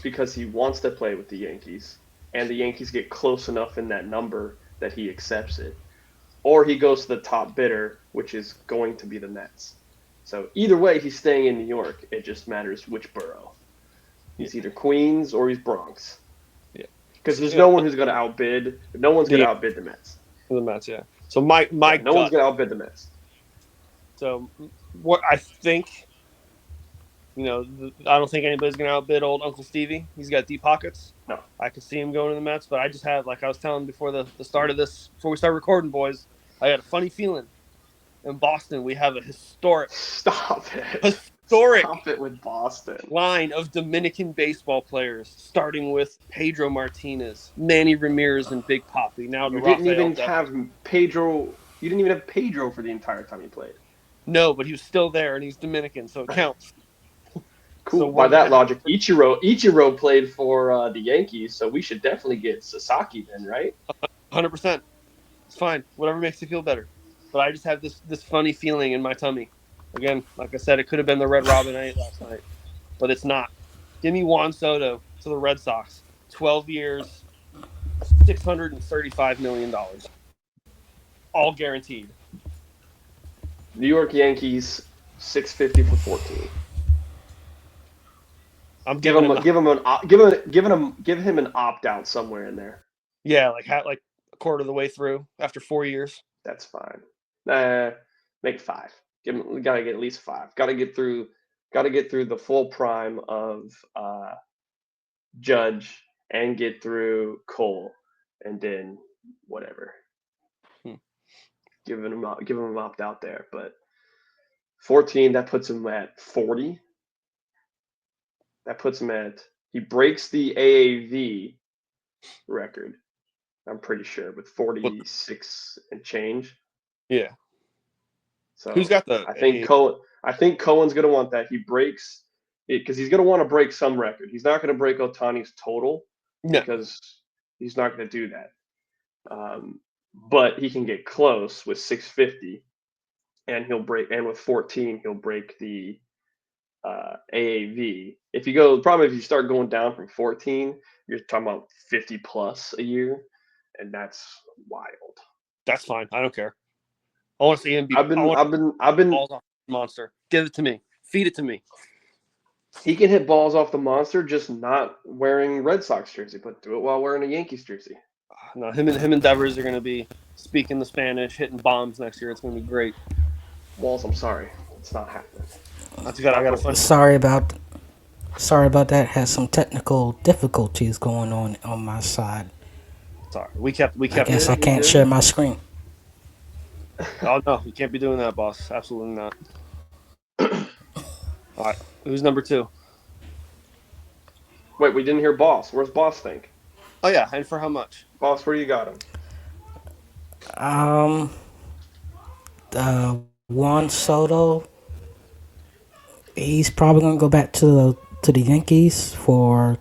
because he wants to play with the Yankees, and the Yankees get close enough in that number that he accepts it, or he goes to the top bidder, which is going to be the Mets. So either way, he's staying in New York. It just matters which borough. He's either Queens or he's Bronx. Yeah, because there's no one who's going to outbid. No one's going to outbid the Mets. The Mets, yeah. So no one's going to outbid the Mets. So what I think, I don't think anybody's going to outbid old Uncle Stevie. He's got deep pockets. No. I could see him going to the Mets, but I just had, like I was telling before the start of this, before we start recording, boys, I had a funny feeling. In Boston, we have a historic. Stop it. historic Stop it with Boston. line of Dominican baseball players, starting with Pedro Martinez, Manny Ramirez, and Big Papi. Now to You didn't Rafael even Devers. have Pedro. You didn't even have Pedro for the entire time he played. No, but he was still there, and he's Dominican, so it counts. Cool. So By that logic, Ichiro played for the Yankees, so we should definitely get Sasaki then, right? 100%. It's fine. Whatever makes you feel better. But I just have this funny feeling in my tummy. Again, like I said, it could have been the Red Robin I ate last night, but it's not. Give me Juan Soto to the Red Sox. 12 years, $635 million. All guaranteed. New York Yankees, $650 for 14. I'm Give giving him an opt out somewhere in there. Yeah, like a quarter of the way through after 4 years. That's fine. Make 5. We gotta get at least 5. Gotta get through the full prime of Judge and get through Cole, and then whatever. Give him an opt out there, but 14, that puts him at 40. That puts him at, he breaks the AAV record, I'm pretty sure, with 46 and change. Yeah. So who's got the? I think Cohen's gonna want that. He breaks it because he's gonna want to break some record. He's not gonna break Ohtani's total because he's not gonna do that. But he can get close with 650, and with 14 he'll break the AAV. If you start going down from 14, you're talking about 50 plus a year, and that's wild. That's fine. I don't care. I want to see him be. I've been balls off the monster. Give it to me. Feed it to me. He can hit balls off the monster, just not wearing Red Sox jersey, but do it while wearing a Yankees jersey. No, him and Devers are going to be speaking the Spanish, hitting bombs next year. It's going to be great. Walls, I'm sorry, it's not happening. That's good. I got a Sorry about that. Had some technical difficulties going on my side. Sorry, we kept. I guess I can't share my screen. Oh no, you can't be doing that, boss. Absolutely not. All right, who's number 2? Wait, we didn't hear Boss. Where's Boss think? Oh yeah, and for how much? Boss, where you got him? Juan Soto. He's probably gonna go back to the Yankees for.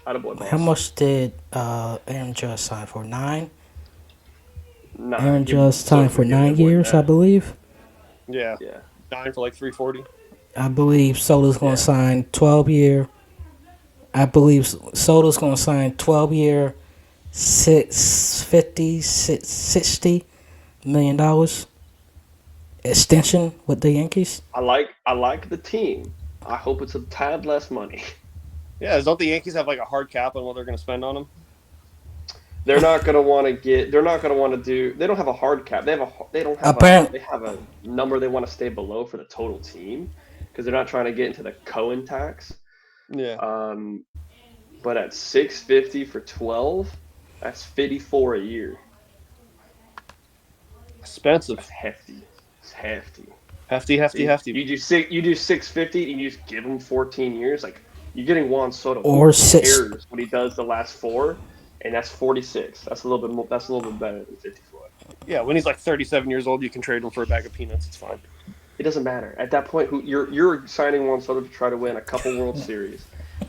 Attaboy, Boss. How much did Aaron Judge sign for? 9. Nah, Aaron Judge signed for 9 years, I believe. Yeah. 9 for like 340. I believe Soto's going to sign 12-year. I believe Soto's going to sign 12-year, $60 million extension with the Yankees. I like the team. I hope it's a tad less money. Yeah, don't the Yankees have like a hard cap on what they're going to spend on him? They're not going to want to get. They're not going to want to do. They don't have a hard cap. They have a number they want to stay below for the total team because they're not trying to get into the Cohen tax. Yeah. But at 650 for 12, that's 54 a year. Expensive. That's hefty. It's hefty. Hefty. You do 650 and you just give him 14 years. Like you're getting Juan Soto. Or Who 6. cares what he does the last 4, and that's 46. That's a little bit more. That's a little bit better than 54. Yeah, when he's like 37 years old, you can trade him for a bag of peanuts. It's fine. It doesn't matter at that point. You're signing Juan Soto to try to win a couple World Series.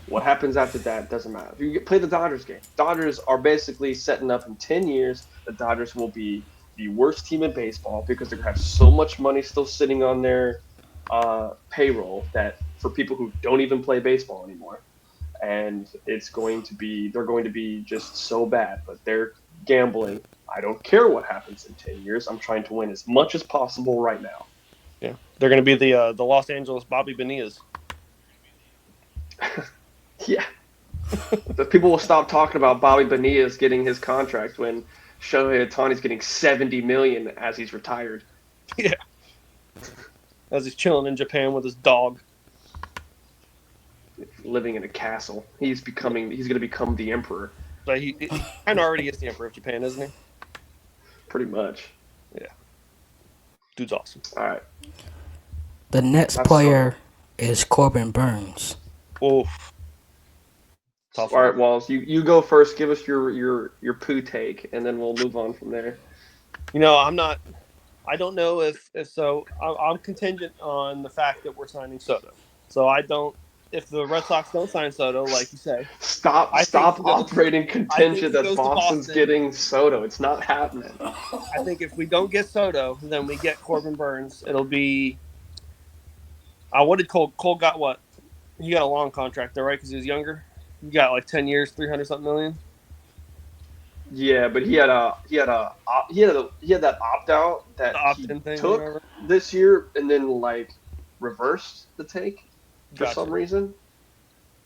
What happens after that doesn't matter. If you play the Dodgers game, Dodgers are basically setting up in 10 years. The Dodgers will be the worst team in baseball because they're going to have so much money still sitting on their payroll that for people who don't even play baseball anymore. And they're going to be just so bad, but they're gambling. I don't care what happens in 10 years. I'm trying to win as much as possible right now. Yeah, they're going to be the Los Angeles Bobby Bonillas. Yeah. The people will stop talking about Bobby Bonillas getting his contract when Shohei Ohtani's getting $70 million as he's retired. Yeah. As he's chilling in Japan with his dog. Living in a castle. He's going to become the emperor. But he kind of already is the emperor of Japan, isn't he? Pretty much. Yeah. Dude's awesome. All right. The next player is Corbin Burns. Oof, tough All one. right, Walls, you go first. Give us your poo take, and then we'll move on from there. I'm not. I don't know if so. I'm contingent on the fact that we're signing Soto. So I don't. If the Red Sox don't sign Soto, like you say, Stop I think stop he goes. operating I think contingent he that goes to Boston's Boston. getting Soto. It's not happening. I think if we don't get Soto, then we get Corbin Burns. It'll be. What did Cole? Cole got what? He got a long contract though, right? Because he was younger. He got like 10 years, 300 something million. Yeah, but he had that opt out The that he opt-in thing or took whatever. this year, and then like reversed the take for some Gotcha. reason.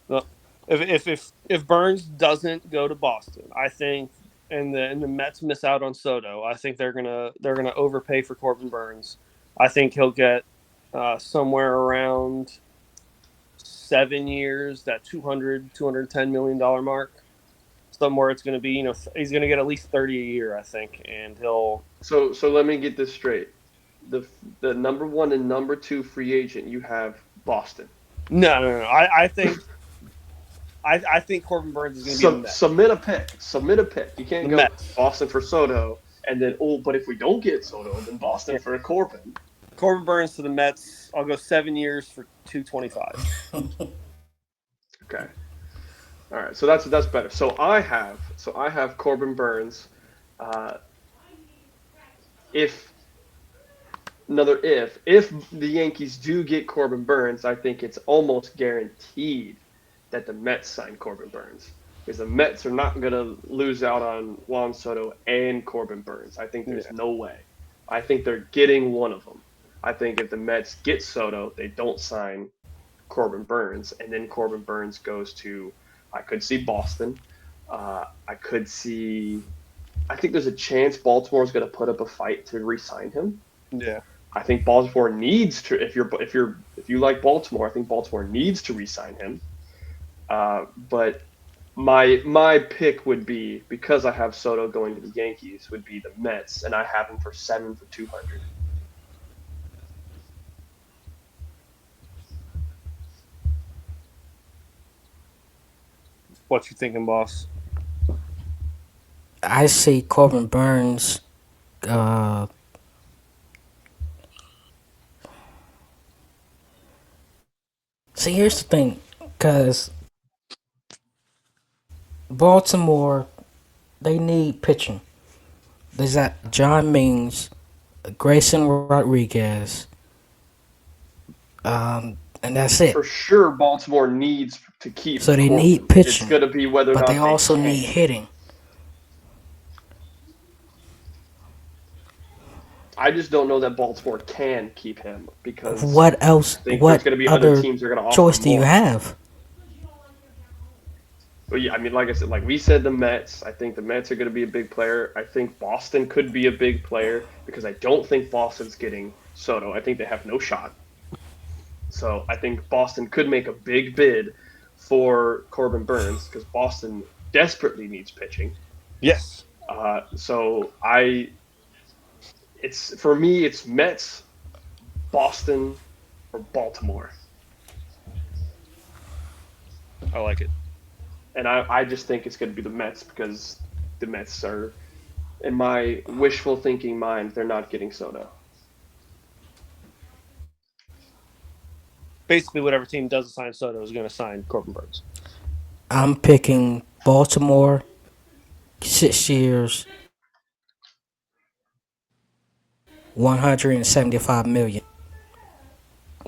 Well, if Burns doesn't go to Boston, I think, and the Mets miss out on Soto, I think they're gonna overpay for Corbin Burns. I think he'll get somewhere around 7 years, that 210 million dollar mark. Somewhere it's going to be, he's going to get at least 30 a year, I think, and he'll. So let me get this straight. The the number one and number two free agent you have Boston. No, no, no. I think Corbin Burns is going to be a Met. Submit a pick. Submit a pick. You can't The go Mets. Boston for Soto and then but if we don't get Soto, then Boston Yeah. for Corbin. Corbin Burns to the Mets. I'll go 7 years for 225. Okay. All right. So that's better. So I have Corbin Burns. Uh, if if the Yankees do get Corbin Burns, I think it's almost guaranteed that the Mets sign Corbin Burns because the Mets are not going to lose out on Juan Soto and Corbin Burns. I think there's Yeah. no way. I think they're getting one of them. I think if the Mets get Soto, they don't sign Corbin Burns, and then Corbin Burns goes to. I could see Boston. I could see. I think there's a chance Baltimore's going to put up a fight to re-sign him. Yeah. I think Baltimore needs to. If you like Baltimore, I think Baltimore needs to re-sign him. But my pick would be because I have Soto going to the Yankees would be the Mets, and I have him for 7 for 200. What you thinking, boss? I see Corbin Burns. Uh, See, here's the thing, because Baltimore, they need pitching. There's that John Means, Grayson Rodriguez, and that's it. For sure, Baltimore needs to keep So they Corbin. need It's pitching, going to be whether or but not they also can. need hitting. I just don't know that Baltimore can keep him because What else? I think there's What going to be other other teams that are going to offer choice him do you more. have? But yeah, I mean, like I said, like we said, the Mets. I think the Mets are going to be a big player. I think Boston could be a big player because I don't think Boston's getting Soto. I think they have no shot. So I think Boston could make a big bid for Corbin Burns because Boston desperately needs pitching. Yes. So it's for me, it's Mets, Boston, or Baltimore, I like it. and I just think it's going to be the Mets because the Mets are, in my wishful thinking mind, they're not getting Soto. Basically, whatever team doesn't sign Soto is going to sign Corbin Burns. I'm picking Baltimore, 6 years, 175 million.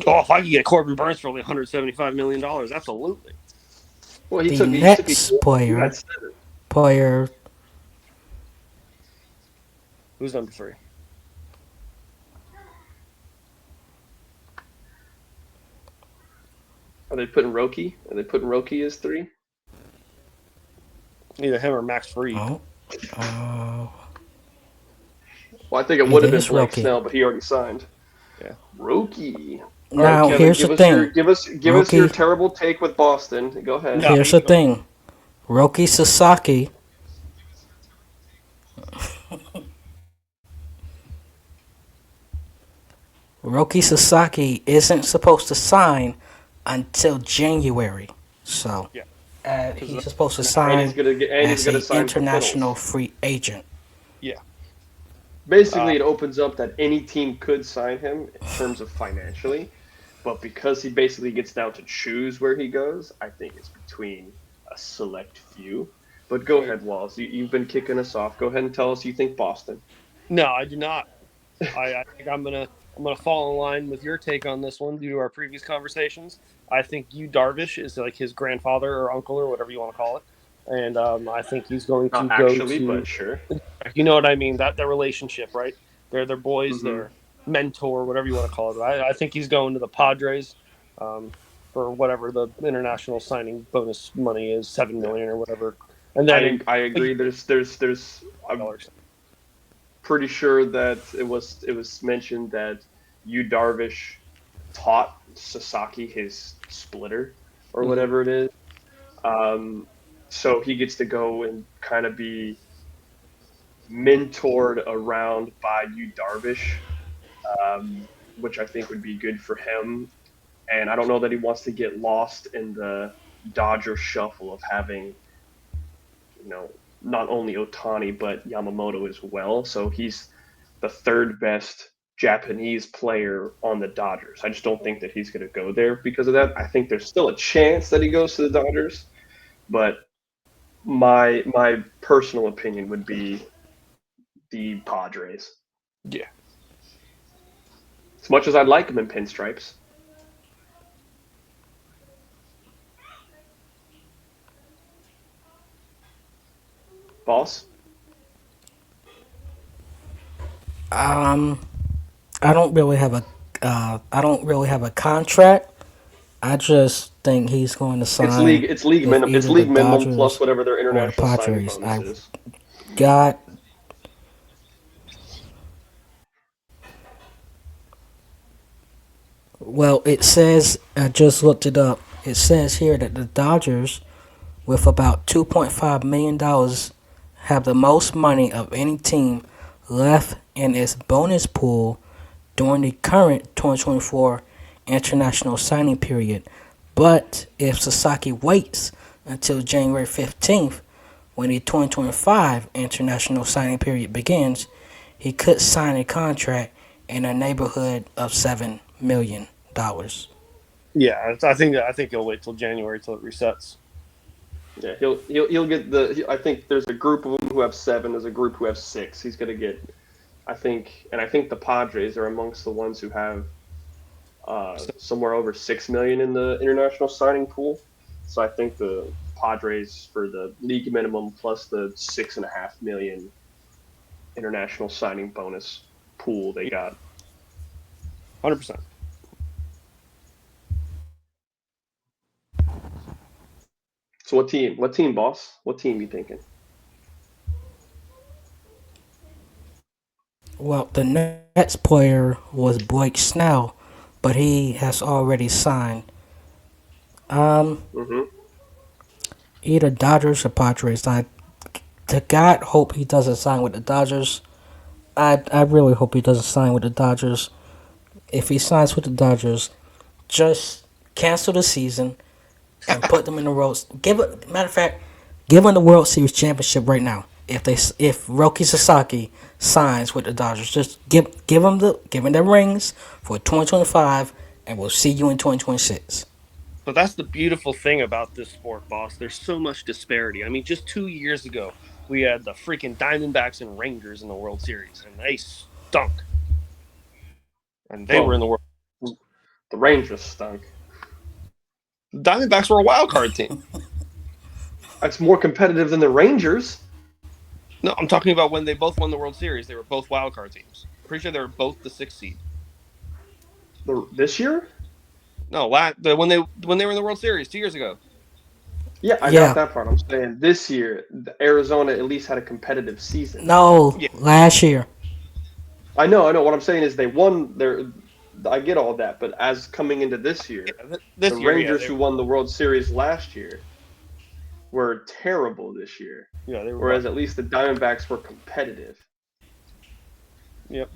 Oh, if I could get Corbin Burns for only $175 million, absolutely. Well, The he took Nets you had player, 7. player, Who's number 3? Are they putting Roki? Are they putting Roki as 3? Either him or Max Fried. oh, Well, I think it It would have been is Blake Roki. Snell, but he already signed. Yeah. Roki. All Now, right, Kevin, here's the thing. give us your Roki, terrible take with Boston. Go ahead. No. here's the thing. Roki Sasaki, Roki Sasaki isn't supposed to sign until January. So Yeah, he's supposed to And he's sign gonna as a sign for international penals. free agent. yeah. Basically, it opens up that any team could sign him in terms of financially, but because he basically gets down to choose where he goes, I think it's between a select few. But go ahead, Walls. You've been kicking us off. Go ahead and tell us you think Boston. No, I do not. I think I'm gonna fall in line with your take on this one due to our previous conversations. I think Yu Darvish is like his grandfather or uncle or whatever you want to call it, and I think he's going to Not go actually, to, but sure. you know what I mean, that their relationship, right? They're boys, Hmm. their mentor, whatever you want to call it. I think he's going to the Padres um, for whatever the international signing bonus money is, 7 million or whatever, and then in I a year, agree. There's I'm dollars. pretty sure that it was mentioned that Yu Darvish taught Sasaki his splitter or Mm-hmm. whatever it is. Um, so he gets to go and kind of be mentored around by Yu Darvish, which I think would be good for him. And I don't know that he wants to get lost in the Dodger shuffle of having, not only Otani but Yamamoto as well. So he's the third best Japanese player on the Dodgers. I just don't think that he's going to go there because of that. I think there's still a chance that he goes to the Dodgers, but my personal opinion would be the Padres. Yeah, As much as I'd like him in pinstripes. Boss? Um, I don't really have a I don't really have a contract. I just think he's going to sign with It's either the league minimum plus Dodgers whatever their or the international signing Padres. bonus I is. got well. It says I just looked it up. It says here that the Dodgers, with about $2.5 million, have the most money of any team left in its bonus pool during the current 2024 international signing period. But if Sasaki waits until January 15th, when the 2025 international signing period begins, he could sign a contract in the neighborhood of $7 million. yeah. I think he'll wait till January till it resets. Yeah, he'll get I think there's a group of them who have seven. There's a group who have six. He's gonna get. I think the Padres are amongst the ones who have So, somewhere over 6 million in the international signing pool. So I think the Padres for the league minimum plus the 6.5 million international signing bonus pool they yeah, got. 100%. So what team? What team, boss? What team you thinking? Well, the Nets player was Blake Snell, but he has already signed. Um, Hmm. Either Dodgers or Padres. I to God hope he doesn't sign with the Dodgers. I really hope he doesn't sign with the Dodgers. If he signs with the Dodgers, just cancel the season and put them in the World. Matter of fact, give them the World Series championship right now. If Roki Sasaki signs with the Dodgers, just give him the rings for 2025, and we'll see you in 2026. But that's the beautiful thing about this sport, boss. There's so much disparity. I mean, just 2 years ago, we had the freaking Diamondbacks and Rangers in the World Series, and they stunk. And they were in Well, the World. the Rangers stunk. The Diamondbacks were a wild card team. It's more competitive than the Rangers. No, I'm talking about when they both won the World Series. They were both wild card teams. Pretty sure they were both the sixth seed. This year? No, when they were in the World Series 2 years ago. Yeah, I got Yeah, that part. I'm saying this year, Arizona at least had a competitive season. no, Yeah, last year. I know. What I'm saying is they won their. I get all that, but as coming into this year, yeah. the This year, yeah, Rangers who won the World Series last year were terrible this year, they were whereas bad. at least the Diamondbacks were competitive. Yep.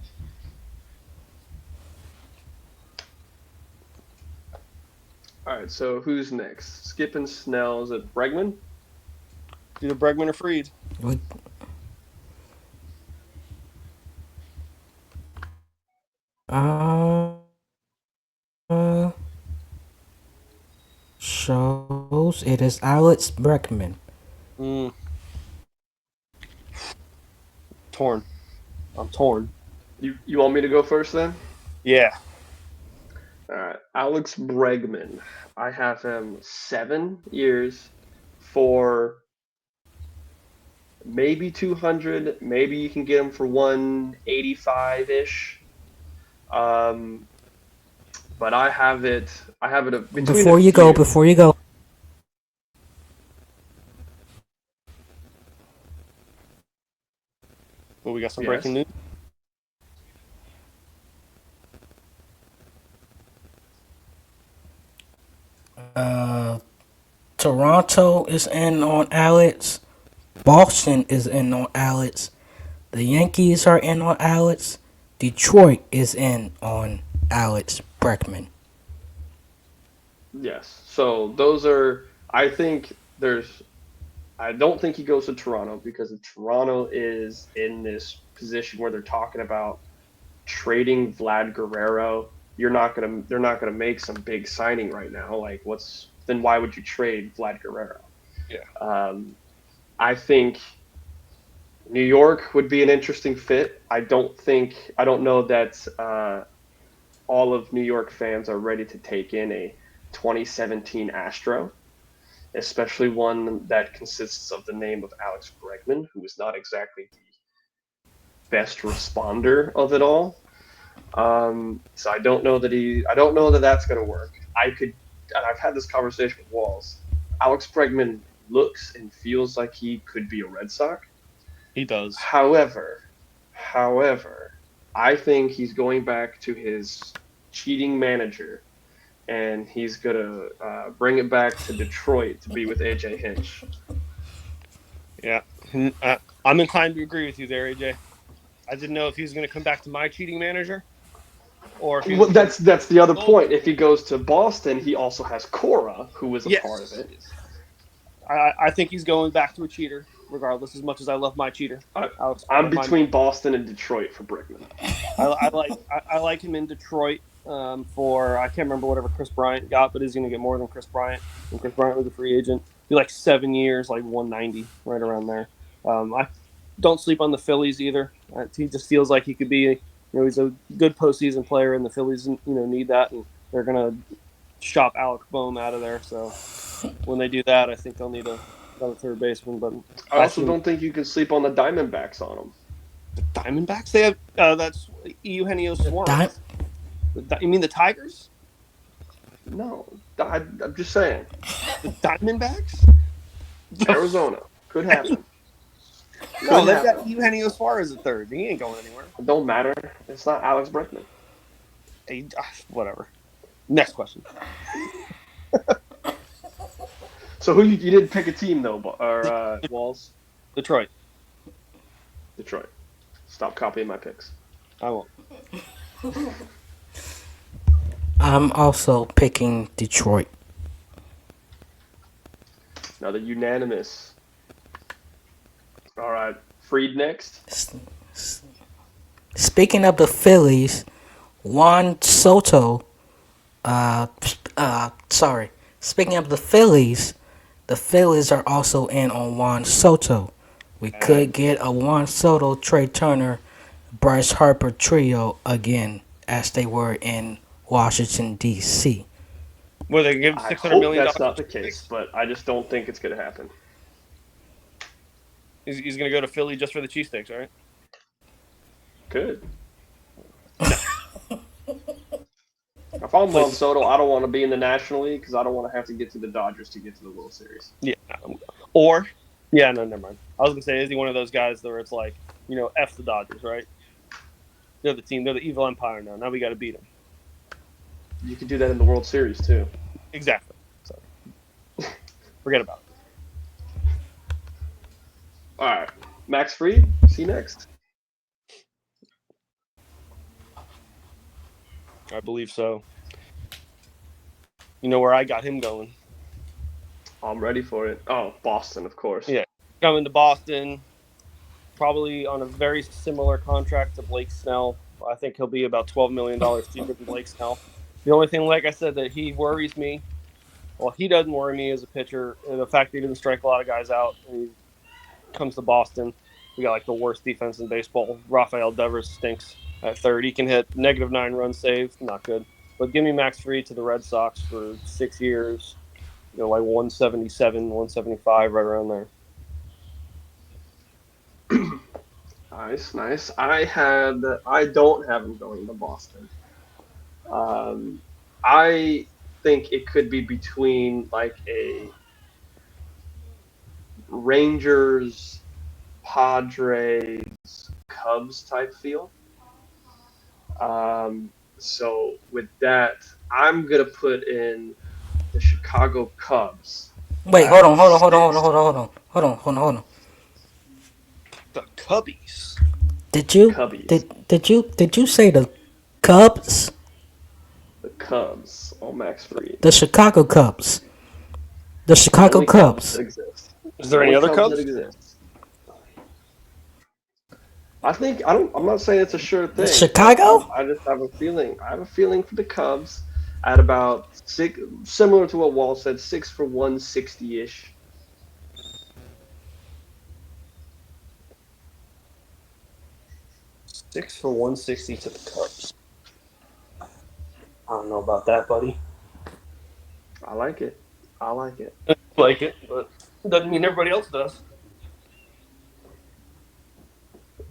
All right, so who's next? Skip and Snell. Is it Bregman? Either Bregman or Freed. We, uh, shows it is Alex Bregman. Mm. Torn. I'm torn. You want me to go first then? Yeah. All right, Alex Bregman. I have him 7 years for maybe 200. Maybe you can get him for 185 ish. Um, but I have it. Between a Before you go, few. before you go, Well, we got some breaking Yes. news. uh, Toronto is in on Alex. Boston is in on Alex. The Yankees are in on Alex. Detroit is in on Alex Bregman. Yes. So those are. I think there's. I don't think he goes to Toronto because Toronto is in this position where they're talking about trading Vlad Guerrero. They're not gonna make some big signing right now. Like then why would you trade Vlad Guerrero? Yeah. I think New York would be an interesting fit. I don't know that all of New York fans are ready to take in a 2017 Astro, especially one that consists of the name of Alex Bregman, who is not exactly the best responder of it all. So I don't know that that's going to work. And I've had this conversation with Walls. Alex Bregman looks and feels like he could be a Red Sox. He does. However, I think he's going back to his cheating manager, and he's gonna bring it back to Detroit to be with AJ Hinch. Yeah. I'm inclined to agree with you there, AJ. I didn't know if he was going to come back to my cheating manager or if he was Well, going to that's the other go. point. If he goes to Boston, he also has Cora, who is a part of Yes. it. I think he's going back to a cheater, regardless. As much as I love my cheater, I'm between Boston and Detroit for Brickman. I like him in Detroit for I can't remember whatever Chris Bryant got, but he's going to get more than Chris Bryant. And Chris Bryant was a free agent. Be like 7 years, like 190, right around there. I don't sleep on the Phillies either. He just feels like he could be. He's a good postseason player, and the Phillies need that, and they're going to shop Alec Boehm out of there. So when they do that, I think they'll need another third baseman. But I also don't think you can sleep on the Diamondbacks on him. the Diamondbacks, they have that's Eugenio Di- Suarez. You mean the Tigers? No, I'm just saying. The Diamondbacks? Arizona could happen. No, they've got Eugenio Suarez at third. He ain't going anywhere. It don't matter. It's not Alex Brickman. Whatever. Next question. So who you didn't pick a team though, or Walls? Detroit. Detroit. Stop copying my picks. I won't. I'm also picking Detroit. Now the unanimous. All right, Freed next. Speaking of the Phillies, Juan Soto. Sorry. Speaking of the Phillies are also in on Juan Soto. We could get a Juan Soto, Trey Turner, Bryce Harper trio again, as they were in Washington D.C. Well, they give I $600 hope million. that's not the case, but I just don't think it's going to happen. He's going to go to Philly just for the cheesesteaks, right? Could. If I'm Juan Soto, I don't want to be in the National League because I don't want to have to get to the Dodgers to get to the World Series. Yeah. No, never mind. I was going to say, is he one of those guys where it's like, F the Dodgers, right? They're the team. They're the evil empire now. Now we got to beat them. You could do that in the World Series, too. Exactly. So forget about it. All right. Max Fried, see you next. I believe so. You know where I got him going? I'm ready for it. Oh, Boston, of course. Yeah, coming to Boston, probably on a very similar contract to Blake Snell. I think he'll be about $12 million cheaper than Blake Snell. The only thing, like I said, that he worries me, well, he doesn't worry me as a pitcher, and the fact that he doesn't strike a lot of guys out, and he comes to Boston, we got like the worst defense in baseball. Rafael Devers stinks at third. He can hit -9 run save, not good. But give me Max Fried to the Red Sox for 6 years, like 177, 175, right around there. Nice. I don't have him going to Boston. Um, I think it could be between like a Rangers, Padres, Cubs type feel. So with that, I'm gonna put in the Chicago Cubs Wait, at hold on, hold on, hold on, hold on, 6. hold on, hold on, hold on, hold on, hold on. The Cubbies. Did you Cubbies. did you say the Cubs? The Cubs on Max Fried. The Chicago Cubs. The Chicago Only Cubs that Cubs. exist. Is there any Only other Cubs that Cubs? exist. I'm not saying it's a sure thing, but Chicago? I just have a feeling. I have a feeling for the Cubs at about 6, similar to what Wall said, 6 for 160 ish. 6 for 160 to the Cubs. I don't know about that, buddy. I like it. I like it. I like it, but it doesn't mean everybody else does.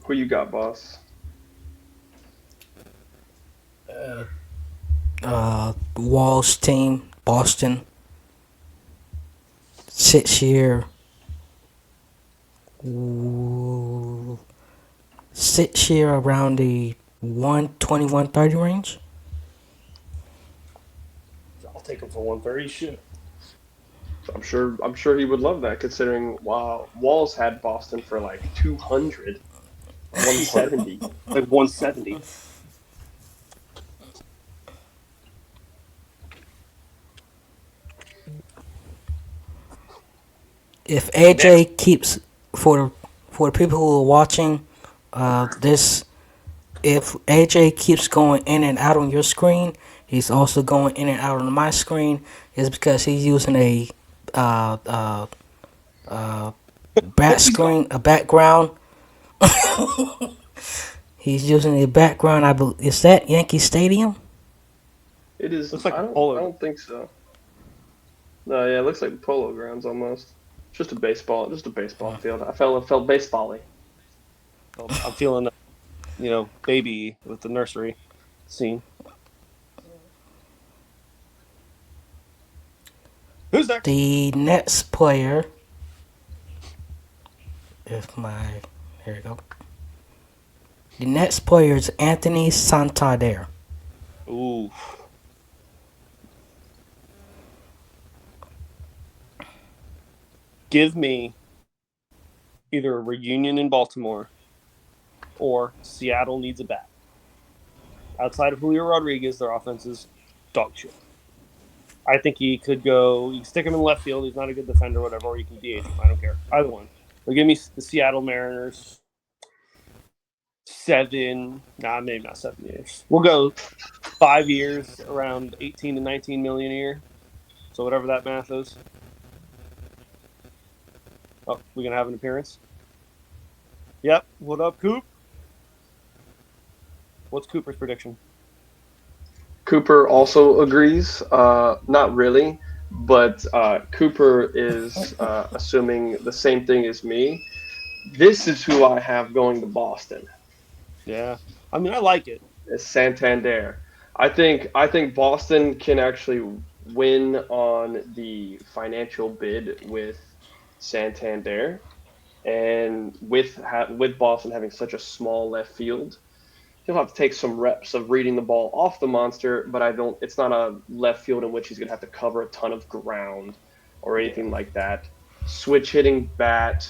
Who you got, boss? Wall's team, Boston. 6 year. Ooh, 6 year around the 120, 130 range. I'll take him for 130. Shit. I'm sure he would love that, considering wow, Walls had Boston for like 200, 170. Like 170. If Next. AJ keeps for the people who are watching, this if AJ keeps going in and out on your screen, he's also going in and out on my screen. Is because he's using a uh, uh, a background. He's using a background. Is that Yankee Stadium? It is. Looks like I a don't. I polo. don't think so. No, yeah, it looks like the Polo Grounds almost. Just a baseball field. I felt baseball-y. I'm feeling, baby with the nursery scene. Who's next? The next player. If my here we go. The next player is Anthony Santander. Ooh. Give me either a reunion in Baltimore or Seattle needs a bat. Outside of Julio Rodriguez, their offense is dog shit. I think he could go. You can stick him in left field. He's not a good defender, whatever, or you can DH him. I don't care. Either one. But give me the Seattle Mariners 7. Nah, maybe not 7 years. We'll go 5 years, around 18 to 19 million a year. So whatever that math is. Oh, we gonna have an appearance? Yep. What up, Coop? What's Cooper's prediction? Cooper also agrees. Not really, but Cooper is assuming the same thing as me. This is who I have going to Boston. Yeah. I mean, I like it. It's Santander. I think Boston can actually win on the financial bid with Santander, and with Boston having such a small left field, he'll have to take some reps of reading the ball off the monster. But I don't. It's not a left field in which he's gonna have to cover a ton of ground or anything like that. Switch hitting bat.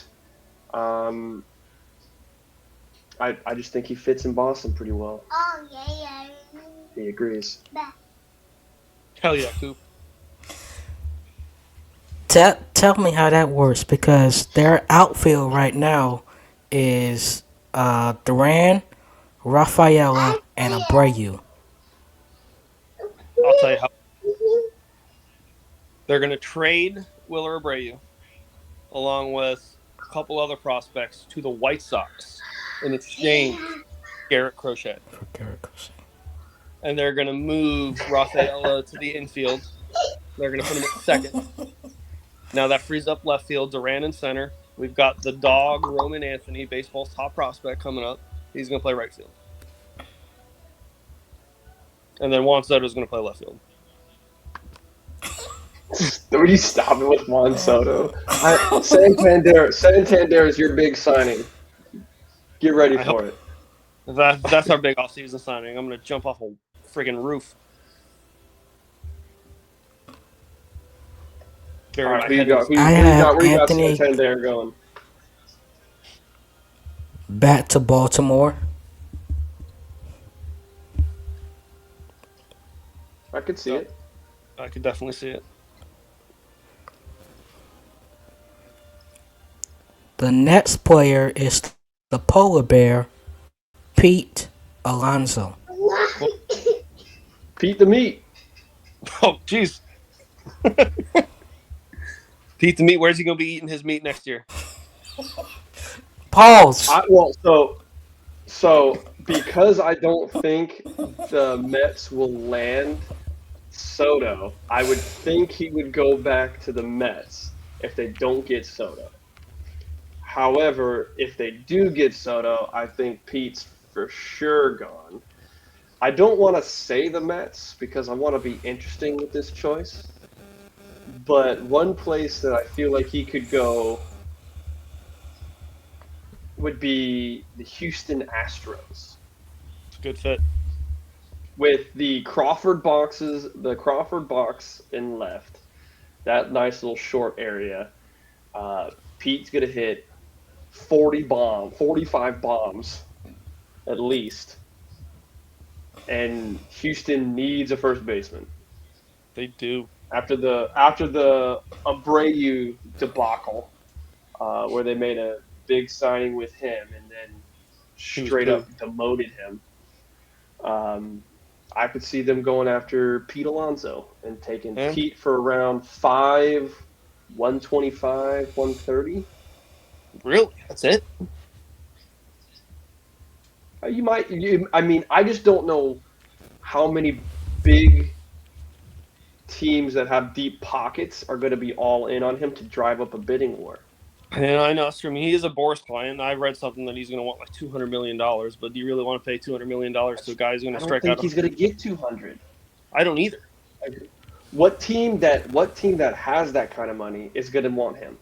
Um, I just think he fits in Boston pretty well. Oh, yeah. He agrees. Hell yeah, Coop. Tell me how that works because their outfield right now is Duran, Rafaela, and Abreu. I'll tell you how they're going to trade Willer Abreu along with a couple other prospects to the White Sox in exchange for Garrett Crochet. For Garrett Crochet. And they're going to move Rafaela to the infield. They're going to put him at second. Now that frees up left field, Duran in center. We've got the dog, Roman Anthony, baseball's top prospect, coming up. He's going to play right field. And then Juan Soto is going to play left field. Would you stop it with Juan Soto? Santander is your big signing. Get ready for it. That's our big offseason signing. I'm going to jump off a freaking roof. All right, who you got Anthony Santander going? back to Baltimore. I could see it. I could definitely see it. The next player is the polar bear, Pete Alonso. Pete the Meat. Oh, jeez. Pete the Meat, where's he going to be eating his meat next year? Pause. So because I don't think the Mets will land Soto, I would think he would go back to the Mets if they don't get Soto. However, if they do get Soto, I think Pete's for sure gone. I don't want to say the Mets because I want to be interesting with this choice. But one place that I feel like he could go would be the Houston Astros. Good fit. With the Crawford box in left, that nice little short area, Pete's going to hit 45 bombs at least. And Houston needs a first baseman. They do. After the Abreu debacle, where they made a big signing with him and then straight up demoted him, I could see them going after Pete Alonso and taking Pete for around 125, 130. Really? That's it? I just don't know how many big teams that have deep pockets are going to be all in on him to drive up a bidding war. And I know, I mean, he is a Boris client. I read something that he's going to want like $200 million, but do you really want to pay $200 million to a guy who's going to strike out? I don't think he's going to get 200. I don't either. What team that has that kind of money is going to want him?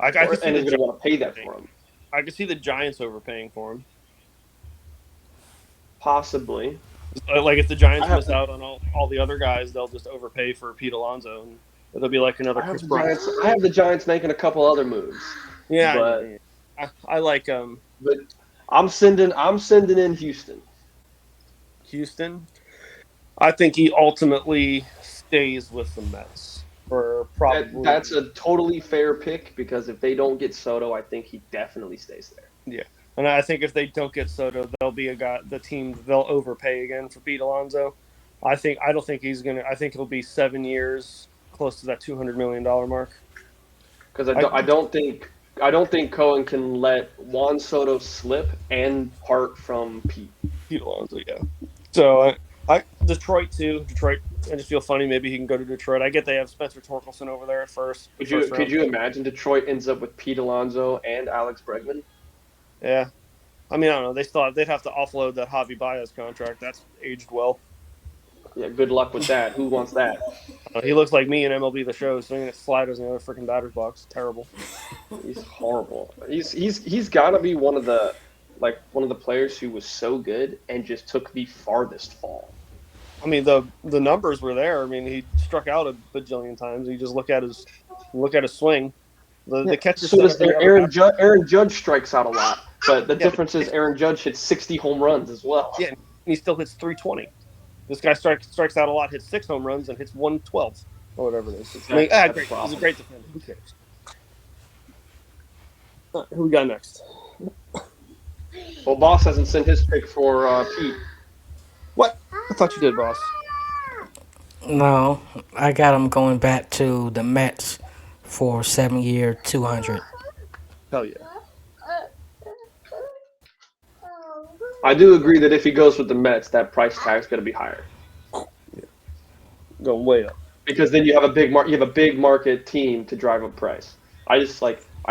And is going to want to pay that for him. I could see the Giants overpaying for him. Possibly. Like if the Giants miss out on all the other guys, they'll just overpay for Pete Alonso, and it'll be like another Chris Bryant. I have the Giants making a couple other moves. Yeah, but I like But I'm sending in Houston. Houston. I think he ultimately stays with the Mets for probably. That's a totally fair pick because if they don't get Soto, I think he definitely stays there. Yeah. And I think if they don't get Soto, they'll overpay again for Pete Alonso. I don't think he's gonna. I think it'll be 7 years, close to that $200 million mark. Because I don't think Cohen can let Juan Soto slip and part from Pete Alonso. Yeah. So Detroit too. Detroit. I just feel funny. Maybe he can go to Detroit. I get they have Spencer Torkelson over there at first. Could you imagine Detroit ends up with Pete Alonso and Alex Bregman? Yeah, I mean, I don't know. They'd have to offload that Javi Baez contract. That's aged well. Yeah, good luck with that. Who wants that? He looks like me in MLB The Show, swinging at sliders in the other freaking batter's box. Terrible. He's horrible. He's got to be one of the players who was so good and just took the farthest fall. I mean, the numbers were there. I mean, he struck out a bajillion times. You just look at his swing. The catcher. So does Aaron Judge strikes out a lot, but the difference is Aaron Judge hits 60 home runs as well. Yeah, and he still hits 320. This guy strikes out a lot, hits 6 home runs, and hits 112. or whatever it is. Exactly, Great. that's the He's a problem. great defender. Who cares? All right, who we got next? Well, Boss hasn't sent his pick for Pete. What? I thought you did, boss. No, I got him going back to the Mets for 7 year, 200. Hell yeah. I do agree that if he goes with the Mets, that price tag's going to be higher Going way up. because then you have a big market team to drive up price. I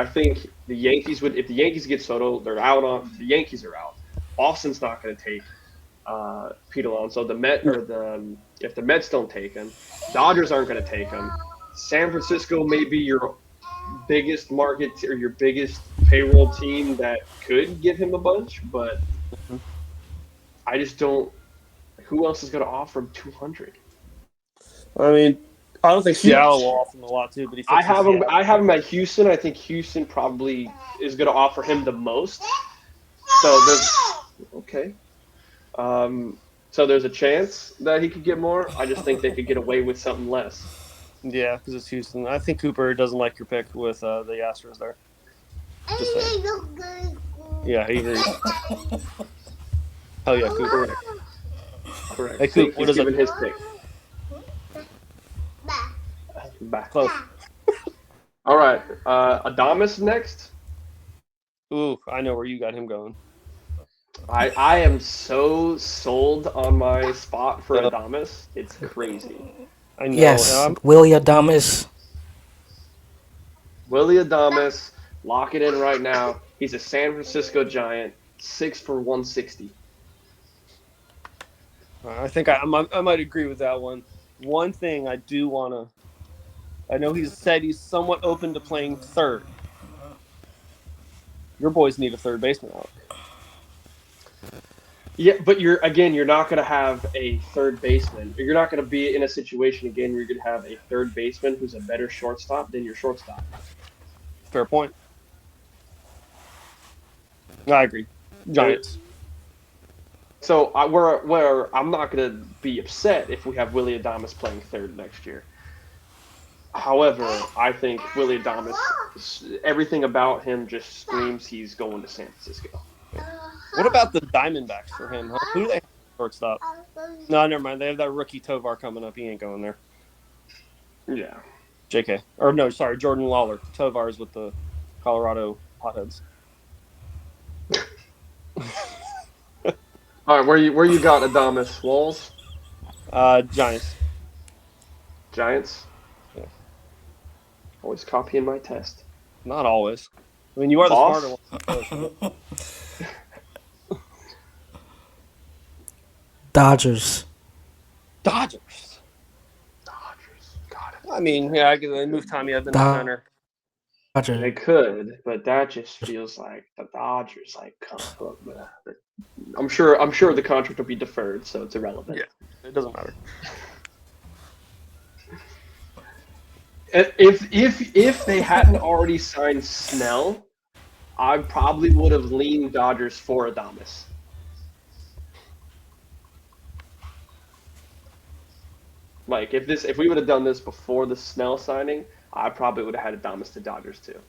think the Yankees would if the Yankees get Soto, they're out on the Yankees are out. Boston's not going to take Pete Alonso. If the Mets don't take him, Dodgers aren't going to take him. San Francisco may be your biggest market or your biggest payroll team that could give him a bunch, but I just don't. Who else is going to offer him 200? I mean, I don't think Seattle will offer him a lot too, but he fits I have him. Seattle. I have him at Houston. I think Houston probably is going to offer him the most. So there's okay. So there's a chance that he could get more. I just think they could get away with something less. Yeah, because it's Houston. I think Cooper doesn't like your pick with the Astros there. Just saying. Yeah, he agrees. Hell yeah, Cooper. Correct. Hey, Coop, what He's is it? giving his pick. Back. Close. All right. Adames next. Ooh, I know where you got him going. I am so sold on my spot for Adames. It's crazy. I know. Yes, Willie Adames. Willie Adames, lock it in right now. He's a San Francisco Giant, 6 for 160. I think I might agree with that one. One thing I do want to. I know he's said he's somewhat open to playing third. Your boys need a third baseman out. Yeah, but you're not going to have a third baseman. You're not going to be in a situation again where you're going to have a third baseman who's a better shortstop than your shortstop. Fair point. I agree. Giants. So where I'm not going to be upset if we have Willie Adames playing third next year. However, I think Willie Adames, everything about him just screams he's going to San Francisco. What about the Diamondbacks for him? Huh? Who do they have at shortstop? No, never mind. They have that rookie Tovar coming up. He ain't going there. Yeah. JK. Or no, sorry, Jordan Lawler. Tovar's with the Colorado Hotheads. All right, where you got Adames? Walls? Giants. Giants? Yeah. Always copying my test. Not always. I mean, you are the Boss? smarter one. Dodgers. Dodgers. Got it. I mean, yeah, I could move Tommy Edman to center. They Dodgers. could, but that just feels like the Dodgers. I'm sure the contract will be deferred, so it's irrelevant. Yeah, it doesn't matter. If they hadn't already signed Snell, I probably would have leaned Dodgers for Adames. Like if we would have done this before the Snell signing, I probably would have had Adames to Dodgers too.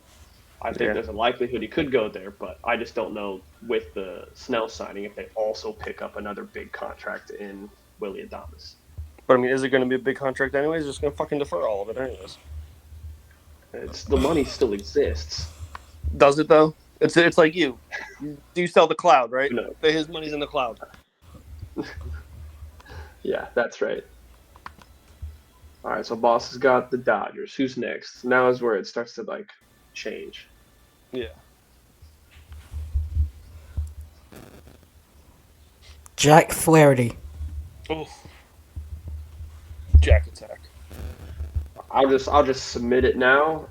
I think there's a likelihood he could go there, but I just don't know with the Snell signing if they also pick up another big contract in Willie Adames. But I mean, is it going to be a big contract anyways? Just going to fucking defer all of it anyways. The money still exists. Does it though? It's like you. Do sell the cloud, right? No. His money's in the cloud. Yeah, that's right. All right, so Boss has got the Dodgers. Who's next? Now is where it starts to change. Yeah. Jack Flaherty. Oh. Jack attack. I'll just submit it now.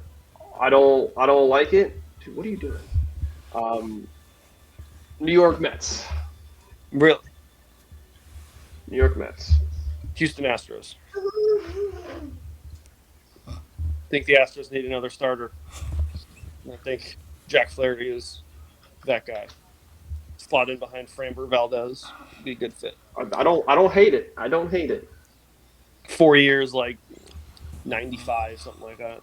I don't like it. Dude, what are you doing? New York Mets. Really? New York Mets. Houston Astros. I think the Astros need another starter. I think Jack Flaherty is that guy. Slot in behind Framber Valdez. Be a good fit. I don't hate it. I don't hate it. 4 years, like 95, something like that.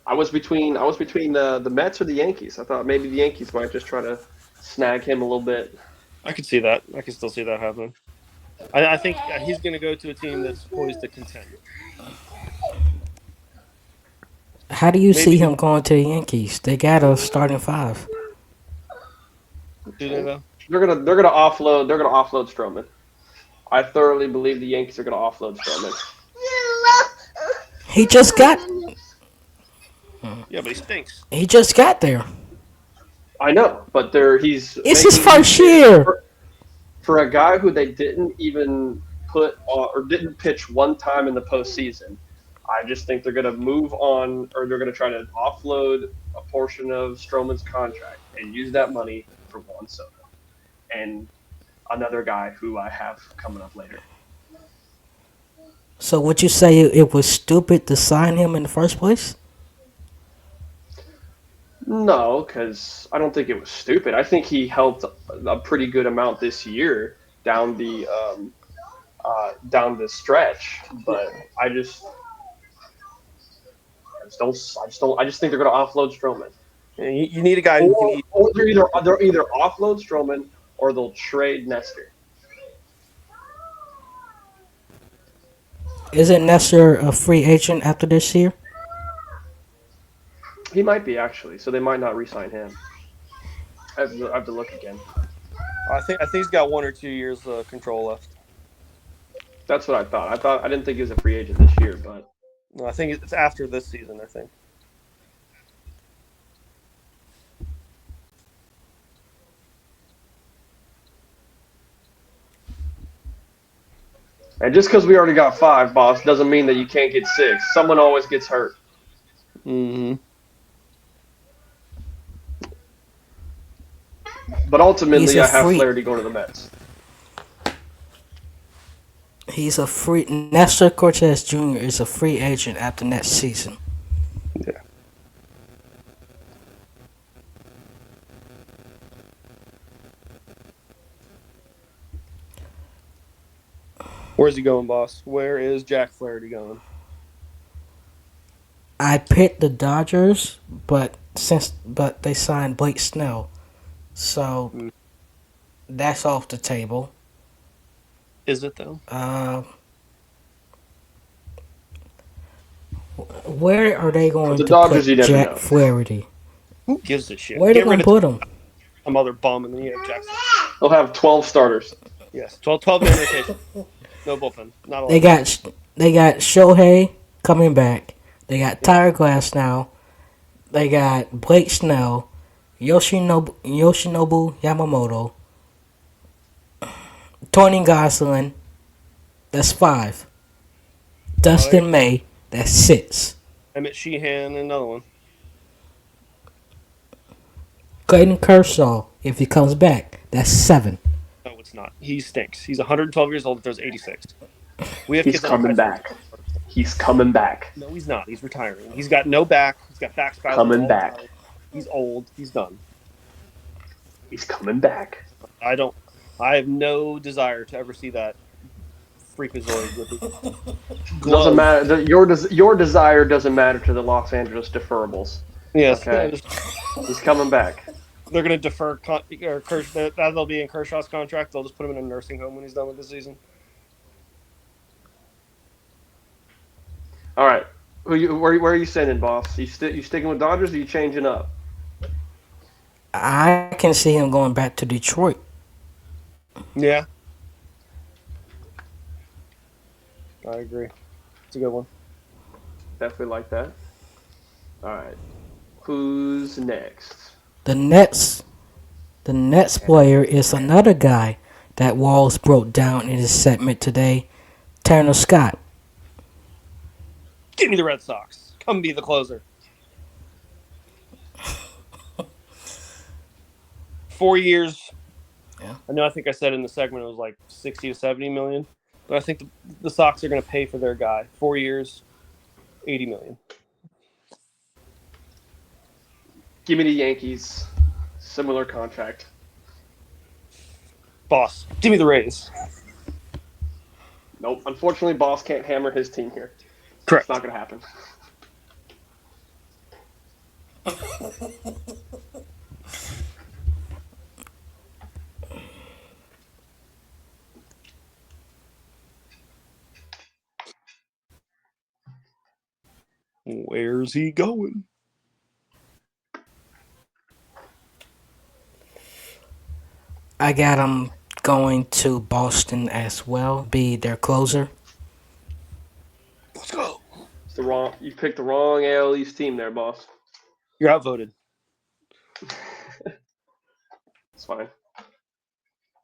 I was between the Mets or the Yankees. I thought maybe the Yankees might just try to snag him a little bit. I could see that. I can still see that happening. I think he's going to go to a team that's poised to contend. How do you see Maybe him going to the Yankees? They got a starting five. do they though? They're gonna offload Stroman. I thoroughly believe the Yankees are gonna offload Stroman. He just got Yeah, but he stinks. there. I know, but he's It's his making first year. for a guy who they didn't even put on, or didn't pitch one time in the postseason. I just think they're going to move on, or they're going to try to offload a portion of Stroman's contract and use that money for Juan Soto and another guy who I have coming up later. So would you say it was stupid to sign him in the first place? No, because I don't think it was stupid. I think he helped a pretty good amount this year down the stretch, but I just think they're going to offload Stroman. Yeah, you need a guy who can eat. Or they'll either offload Stroman or they'll trade Nestor. Isn't Nestor a free agent after this year? He might be actually, so they might not re-sign him. I have to look again. I think he's got 1 or 2 years control left. That's what I thought. I didn't think he was a free agent this year, but No, I think it's after this season. I think. and just because we already got 5, boss, doesn't mean that you can't get 6. Someone always gets hurt. Mm-hmm. But ultimately, a I have freak. Flaherty going to the Mets. He's a free. Nestor Cortez Jr. is a free agent after next season. Yeah. Where's he going, boss? Where is Jack Flaherty going? I picked the Dodgers, but they signed Blake Snell, so that's off the table. Is it though? Where are they going the to Dodgers, put you never Jack know. Flaherty? Who gives a shit? Where are they Get going rid to of put him? some other bum, and then you have Jackson. They'll have 12 starters. Yes, 12 man rotation. No bullpen. Not a lot. They got Shohei coming back. They got Tyler Glass now. They got Blake Snell, Yoshinobu Yamamoto, Tony Gosselin. That's 5. Dustin May. That's 6. Emmett Sheehan, another one. Clayton Kershaw, if he comes back, that's 7. No, it's not. He stinks. He's 112 years old. Throws 86. We have He's kids out of coming high back. school. He's coming back. No, he's not. He's retiring. He's got no back. He's got back spasms. Coming all the back. time. He's old. He's done. He's coming back. I have no desire to ever see that freakazoid with his glove. Doesn't matter. Your desire doesn't matter to the Los Angeles deferrables. Yes. Okay. He's coming back. They're going to defer that'll be in Kershaw's contract. They'll just put him in a nursing home when he's done with the season. All right. Where are you sending, boss? You sticking with Dodgers or you changing up? I can see him going back to Detroit. Yeah. I agree. It's a good one. Definitely like that. All right. Who's next? The Nets player is another guy that Walls broke down in his segment today, Turner Scott. Give me the Red Sox. Come be the closer. 4 years. Yeah. I think I said in the segment it was like 60 to 70 million. But I think the Sox are going to pay for their guy. 4 years, 80 million. Give me the Yankees. Similar contract. Boss, give me the Rays. Nope. Unfortunately, Boss can't hammer his team here. It's Correct. not going to happen. Where's he going? I got him going to Boston as well, be their closer. Let's go. You picked the wrong AL East team there, Boss. You're outvoted. It's fine.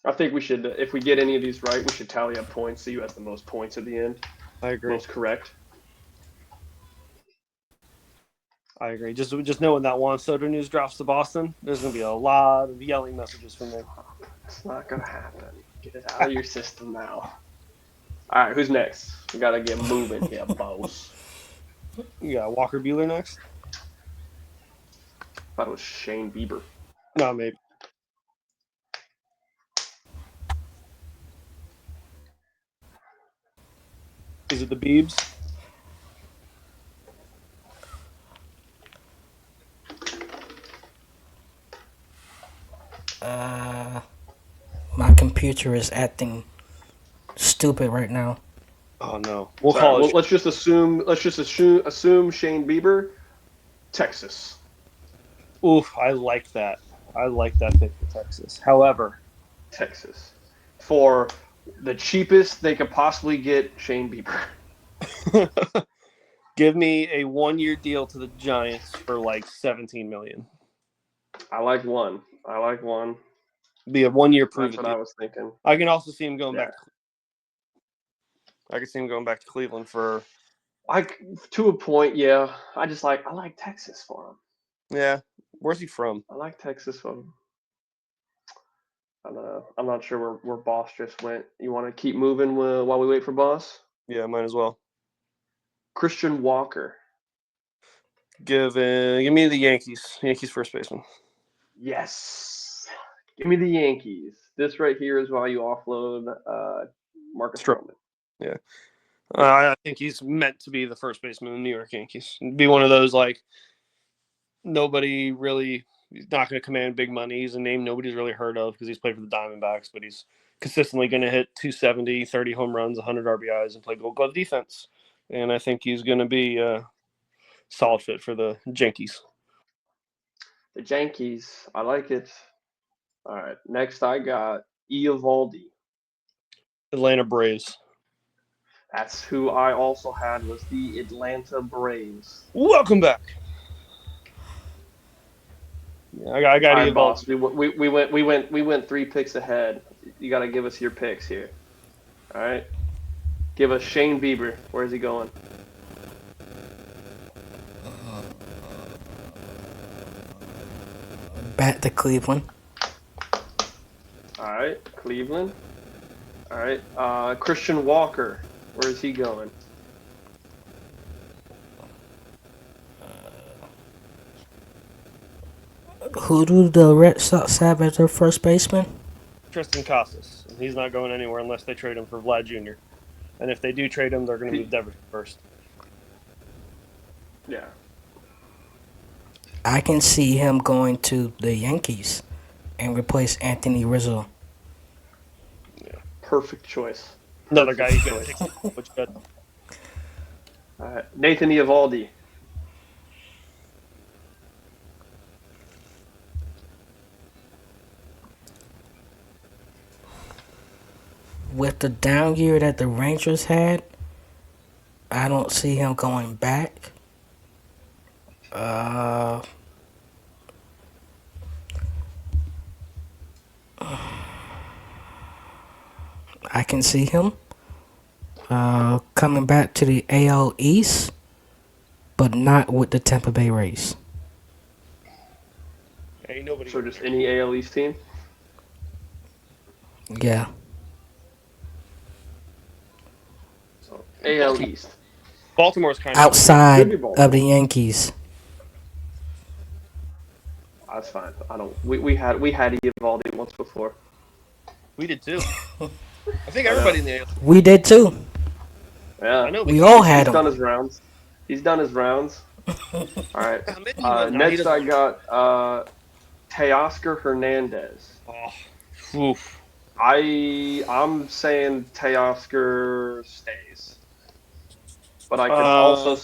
I think we should, if we get any of these right, we should tally up points. See who has the most points at the end. I agree. Most correct. I agree. Just knowing that Juan Soto news drops to Boston, there's going to be a lot of yelling messages from me. It's not going to happen. Get it out of your system now. All right, who's next? We got to get moving here, boss. You got Walker Buehler next? I thought it was Shane Bieber. No, maybe. Is it the Biebs? My computer is acting stupid right now. Oh no. We'll call it. Let's just assume Shane Bieber, Texas. Oof, I like that. I like that pick for Texas. However, Texas. For the cheapest they could possibly get Shane Bieber. give me a 1-year deal to the Giants for like $17 million. I like one. Be a 1-year That's prove what it. I was thinking. I can also see him going back. I can see him going back to Cleveland for. To a point, yeah. I like Texas for him. Yeah, where's he from? I like Texas for him. I'm not sure where Boss just went. You want to keep moving while we wait for Boss? Yeah, might as well. Christian Walker. Give me the Yankees. Yankees first baseman. Yes. Give me the Yankees. This right here is why you offload Marcus Stroman. Yeah. I think he's meant to be the first baseman in the New York Yankees. Be one of those like nobody really. He's not going to command big money. He's a name nobody's really heard of because he's played for the Diamondbacks, but he's consistently going to hit 270, 30 home runs, 100 RBIs, and play Gold Glove defense. And I think he's going to be a solid fit for the Yankees. The Yankees. I like it. All right. Next, I got Eovaldi. Atlanta Braves. That's who I also had was the Atlanta Braves. Welcome back. Yeah, I got All right, Eovaldi. Boss. We went 3 picks ahead. You got to give us your picks here. All right. Give us Shane Bieber. Where's he going? Back to Cleveland. All right, Cleveland. All right, Christian Walker. Where is he going? Who do the Red Sox have as their first baseman? Tristan Casas. And he's not going anywhere unless they trade him for Vlad Jr. And if they do trade him, they're going to move Devers first. Yeah. I can see him going to the Yankees and replace Anthony Rizzo. Yeah. Perfect choice. Another guy you can take. Which good. All right, Nathan Eovaldi. With the down year that the Rangers had, I don't see him going back. I can see him coming back to the AL East, but not with the Tampa Bay Rays. Ain't nobody. So just any AL East team? Yeah. So AL East. Baltimore's kind of Outside of the Yankees. That's fine. I don't. We had Eovaldi once before. We did too. I think I know. everybody in the AL. We did too. Yeah. I know. We all had He's done him. his rounds. He's done his rounds. All right. Maybe he was not. He Next, doesn't I want. got Teoscar Hernandez. Oh, oof. I'm saying Teoscar stays, but Uh,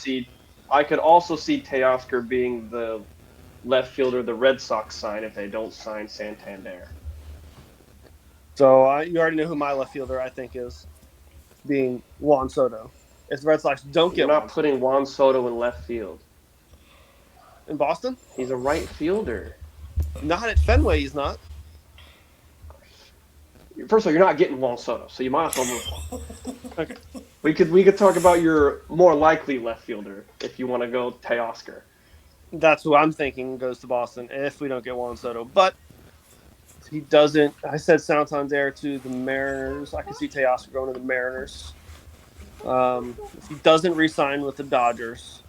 I could also see Teoscar being the left fielder the Red Sox sign if they don't sign Santander. so you already know who my left fielder I think is, being Juan Soto. If the Red Sox don't You're get not Juan Soto putting Juan Soto in left field. in Boston, He's a right fielder. not at Fenway, he's not. First of all, you're not getting Juan Soto, so you might as well move on. Okay, We could talk about your more likely left fielder if you want to go Teoscar. that's who I'm thinking goes to Boston if we don't get Juan Soto. But he doesn't. I said Santander to the Mariners. I can see Teoscar going to the Mariners. If he doesn't re-sign with the Dodgers,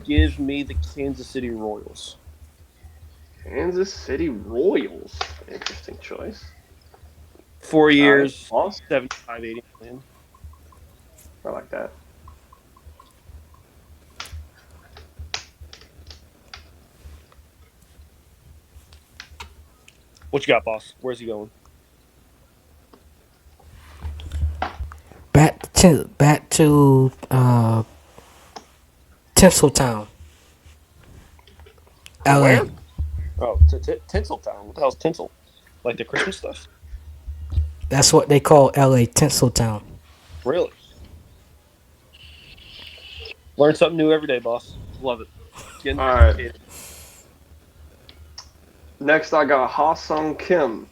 give me the Kansas City Royals. Kansas City Royals. Interesting choice. 4 All right, years, boss. 75, 80 million. I like that. What you got, boss? Where's he going? Back to Tinseltown, To LA. where? Oh, to Tinseltown. What the hell's Tinsel? Like the Christmas stuff? That's what they call LA, Tinseltown. Really? Learn something new every day, boss. Love it. Getting All right. educated. Next, I got Ha-Sung Kim.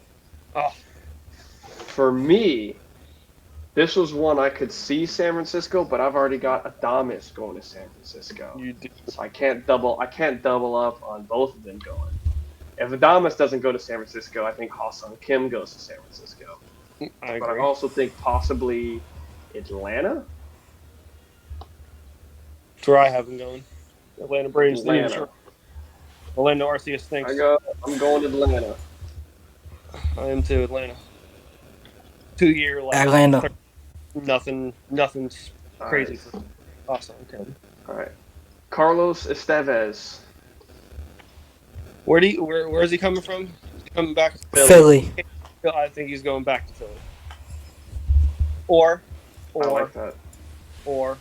Oh, For me, this was one I could see San Francisco, but I've already got Adames going to San Francisco, you do. so I can't double up on both of them going. If Adames doesn't go to San Francisco, I think Ha-Sung Kim goes to San Francisco. I But I agree. also think possibly Atlanta. That's where I have him going. Atlanta Braves. Atlanta. Orlando Arceus thinks. I'm going to Atlanta. I am too. Atlanta. 2-year, like Atlanta. nothing's All crazy right. for awesome. Okay. All right. Carlos Estevez. Where is he coming from? Is he coming back to Philly. I think he's going back to Philly. Or I like that. or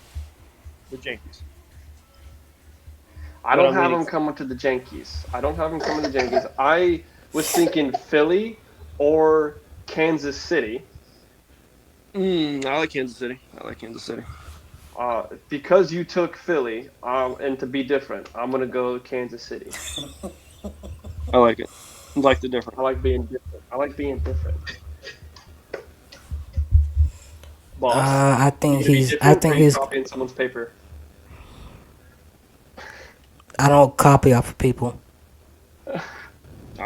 the Yankees. I don't have him coming to the Yankees. I was thinking Philly or Kansas City. I like Kansas City. Because you took Philly, and to be different, I'm gonna go Kansas City. I like it. I like the difference. I like being different. Boss. I think You he's. different, or you copying someone's paper. I don't copy off of people.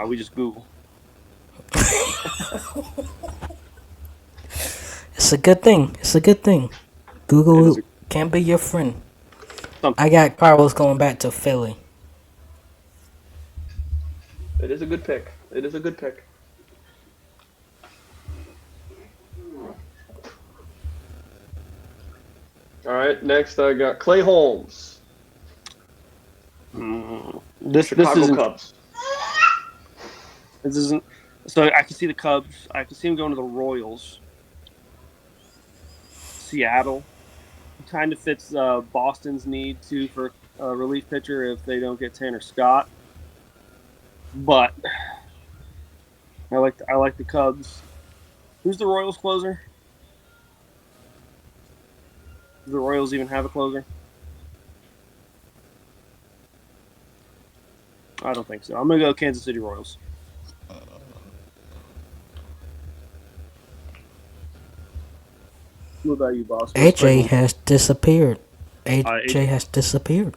We just Google. It's a good thing. Google can be your friend. I got Carlos going back to Philly. It is a good pick. All right, next I got Clay Holmes. This Chicago Cubs. This isn't. So I can see the Cubs. I can see him going to the Royals. Seattle. Kind of fits Boston's need too for a relief pitcher if they don't get Tanner Scott. But I like the Cubs. Who's the Royals closer? Do the Royals even have a closer? I don't think so. I'm gonna go Kansas City Royals. What about you, boss? AJ has disappeared. AJ has disappeared.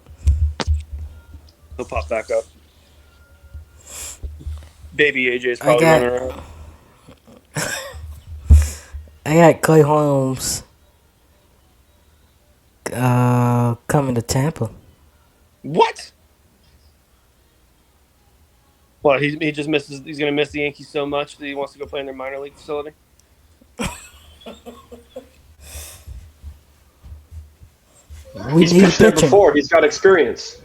He'll pop back up. Baby AJ's probably running around. I got Clay Holmes coming to Tampa. What? Well, he just misses. He's going to miss the Yankees so much that he wants to go play in their minor league facility. We He's need pitched there pitching. before. He's got experience.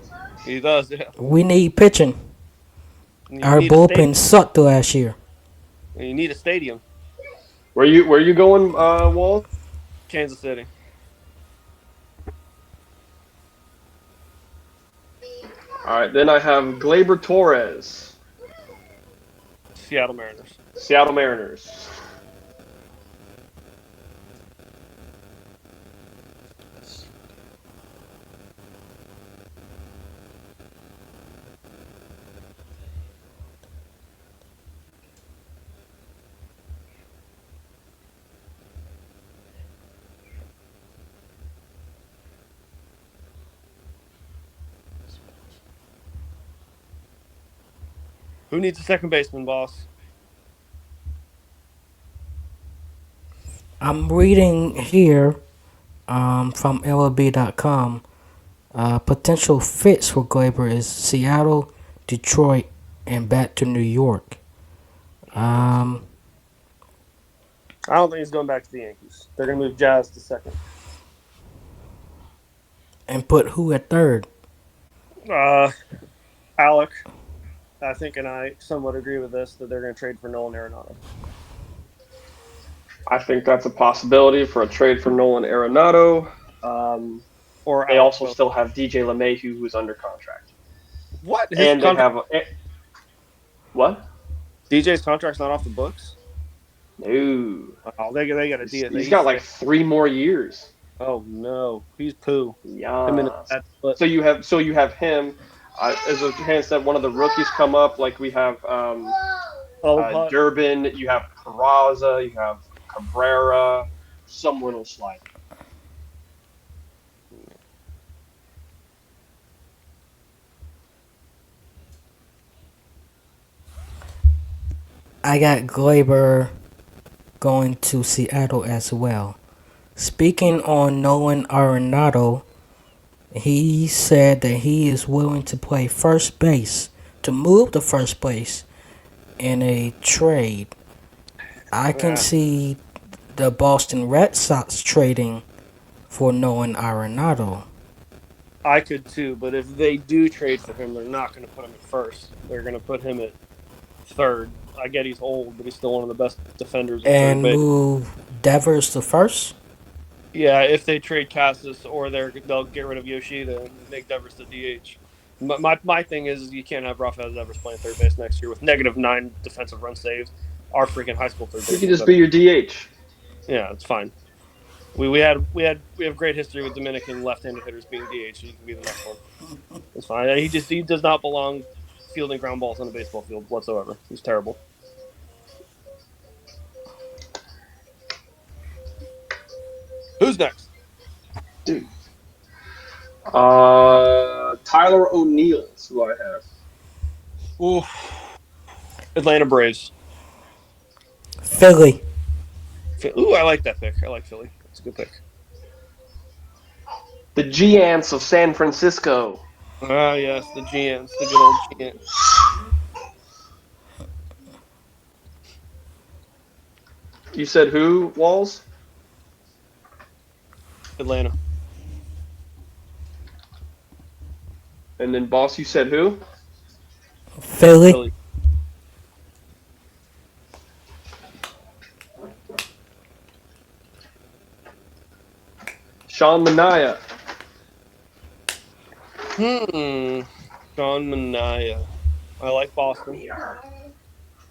He does, yeah. We need pitching. You Our need a stadium. bullpen sucked last year. You need a stadium. Where you going, Wall? Kansas City. All right, then I have Gleyber Torres, Seattle Mariners. Seattle Mariners. Who needs a second baseman, boss? I'm reading here from MLB.com. Potential fits for Glaber is Seattle, Detroit, and back to New York. Um, I don't think he's going back to the Yankees. They're going to move Jazz to second. and put who at third? Alec, I think, and I somewhat agree with this, that they're going to trade for Nolan Arenado. I think that's a possibility for a trade for Nolan Arenado. Or They Alex also Wilson. still have DJ LeMahieu, who's under contract, What? His and they contract, have what? DJ's contract's not off the books? No, Oh, they got a deal. he's got like 3 more years. Oh, no. He's poo. Him and Yeah. that foot. So you have him. As a chance that one of the rookies come up, like we have Durbin, you have Peraza, you have Cabrera. Someone will slide. I got Glaber going to Seattle as well. Speaking on Nolan Arenado, he said that he is willing to play first base, to move to first base in a trade. I can see the Boston Red Sox trading for Nolan Arenado. I could too, but if they do trade for him, they're not going to put him at first. They're going to put him at third. I get he's old, but he's still one of the best defenders at And third base. move Devers to first? Yeah, if they trade Cassis or they'll get rid of Yoshida and make Devers the DH. My thing is you can't have Rafael Devers playing third base next year with -9 defensive run saves. Our freaking high school third He base. could just be your DH. Yeah, it's fine. We have great history with Dominican left-handed hitters being DH. So you can be the next one. It's fine. He does not belong fielding ground balls on a baseball field whatsoever. He's terrible. Who's next? Dude. Tyler O'Neill's who I have. Ooh. Atlanta Braves. Philly. Ooh, I like that pick. I like Philly. It's a good pick. The Giants of San Francisco. Ah, yes, the Giants. The good old Giants. You said who, Walls? Atlanta. And then, boss, you said who? Philly. Philly. Sean Manaea. Sean Manaea. I like Boston.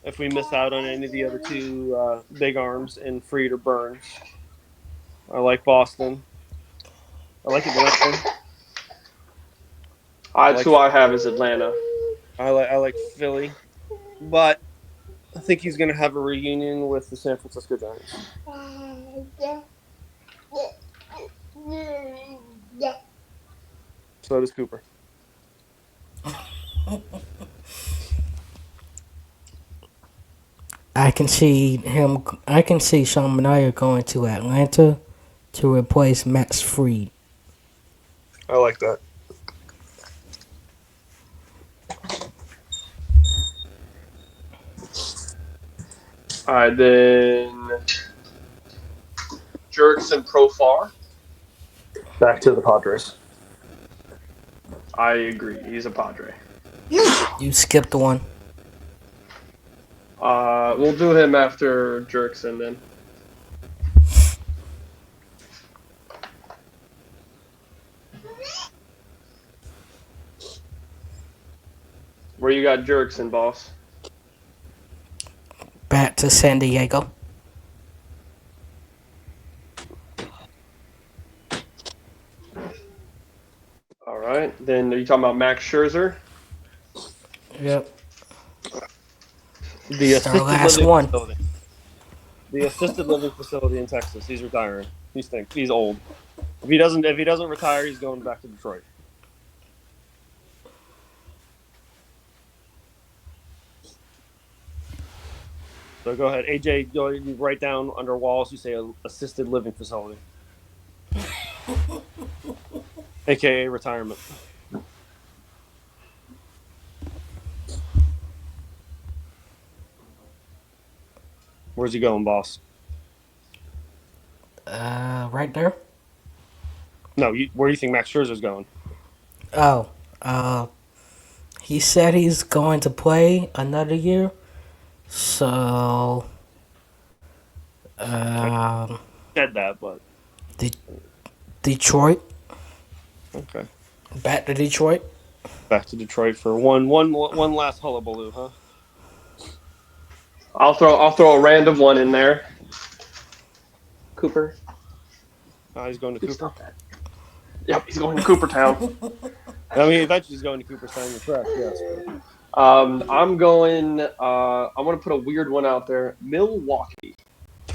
If we miss out on any of the other two big arms in Fried or Burns, I like Boston. I like Atlanta. That's who I have is Atlanta. I like Philly, but I think he's going to have a reunion with the San Francisco Giants. So does Cooper. I can see Sean Manaea going to Atlanta to replace Max Fried. I like that. All right, then Jurickson Profar. Back to the Padres. I agree. He's a Padre. You skipped one. We'll do him after Jurickson then. Where you got Jurickson, boss? Back to San Diego. All right. Then are you talking about Max Scherzer? Yep. The Our assisted last living one. facility. The assisted living facility in Texas. He's retiring. He's old. If he doesn't retire, he's going back to Detroit. So go ahead, AJ. You write down under walls. You say assisted living facility, aka retirement. Where's he going, boss? Right there. No, where do you think Max Scherzer's going? Oh, he said he's going to play another year. So, I said that, but Detroit. okay. Back to Detroit. Back to Detroit for one last hullabaloo, huh? I'll throw a random one in there. Cooper. He's going to Cooper. Stop that. Yep, he's going to Coopertown. I mean, eventually he's going to Cooperstown. You're correct, yes. I'm going. I want to put a weird one out there. Milwaukee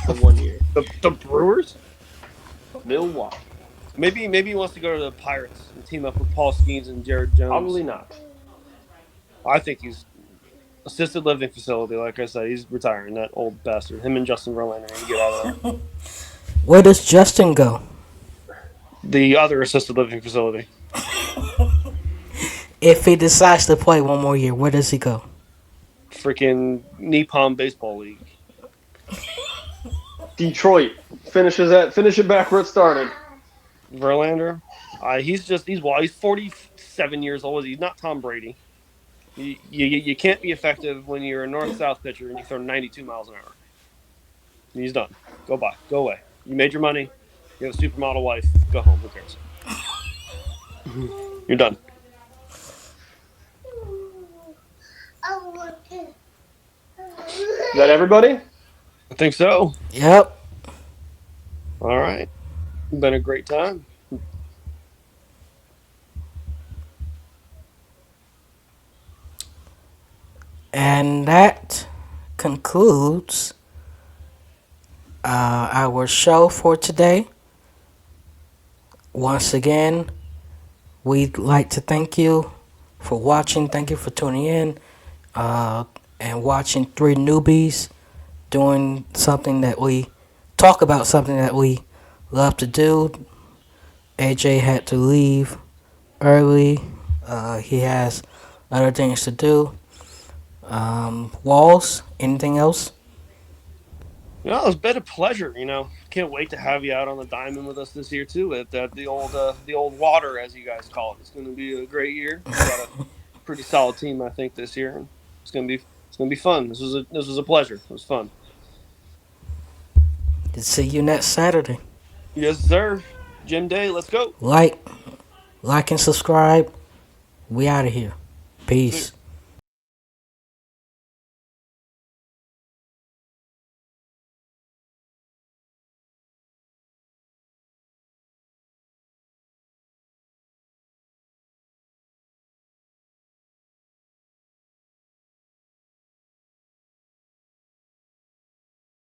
for 1 year. The Brewers? Milwaukee. Maybe he wants to go to the Pirates and team up with Paul Skeens and Jared Jones. Probably not. I think he's assisted living facility. Like I said, he's retiring. That old bastard. Him and Justin Verlander need to get out of there. Where does Justin go? The other assisted living facility. If he decides to play one more year, where does he go? Freaking Nippon Baseball League. Detroit. Finish it back where it started. Verlander, he's 47 years old. He's not Tom Brady. You can't be effective when you're a north-south pitcher and you throw 92 miles an hour. He's done. Go away. You made your money. You have a supermodel wife. Go home. Who cares? You're done. Is that everybody? I think so. Yep. All right. Been a great time. And that concludes our show for today. Once again, we'd like to thank you for watching. Thank you for tuning in and watching three newbies doing something that we talk about, something that we love to do. AJ had to leave early. He has other things to do. Walls, anything else? It's been a pleasure. Can't wait to have you out on the diamond with us this year too. At the old water, as you guys call it. It's going to be a great year. We got a pretty solid team, I think, this year. It's going to be fun. This was a pleasure. It was fun. See you next Saturday. Yes, sir. Jim Day, let's go. Like and subscribe. We out of here. Peace.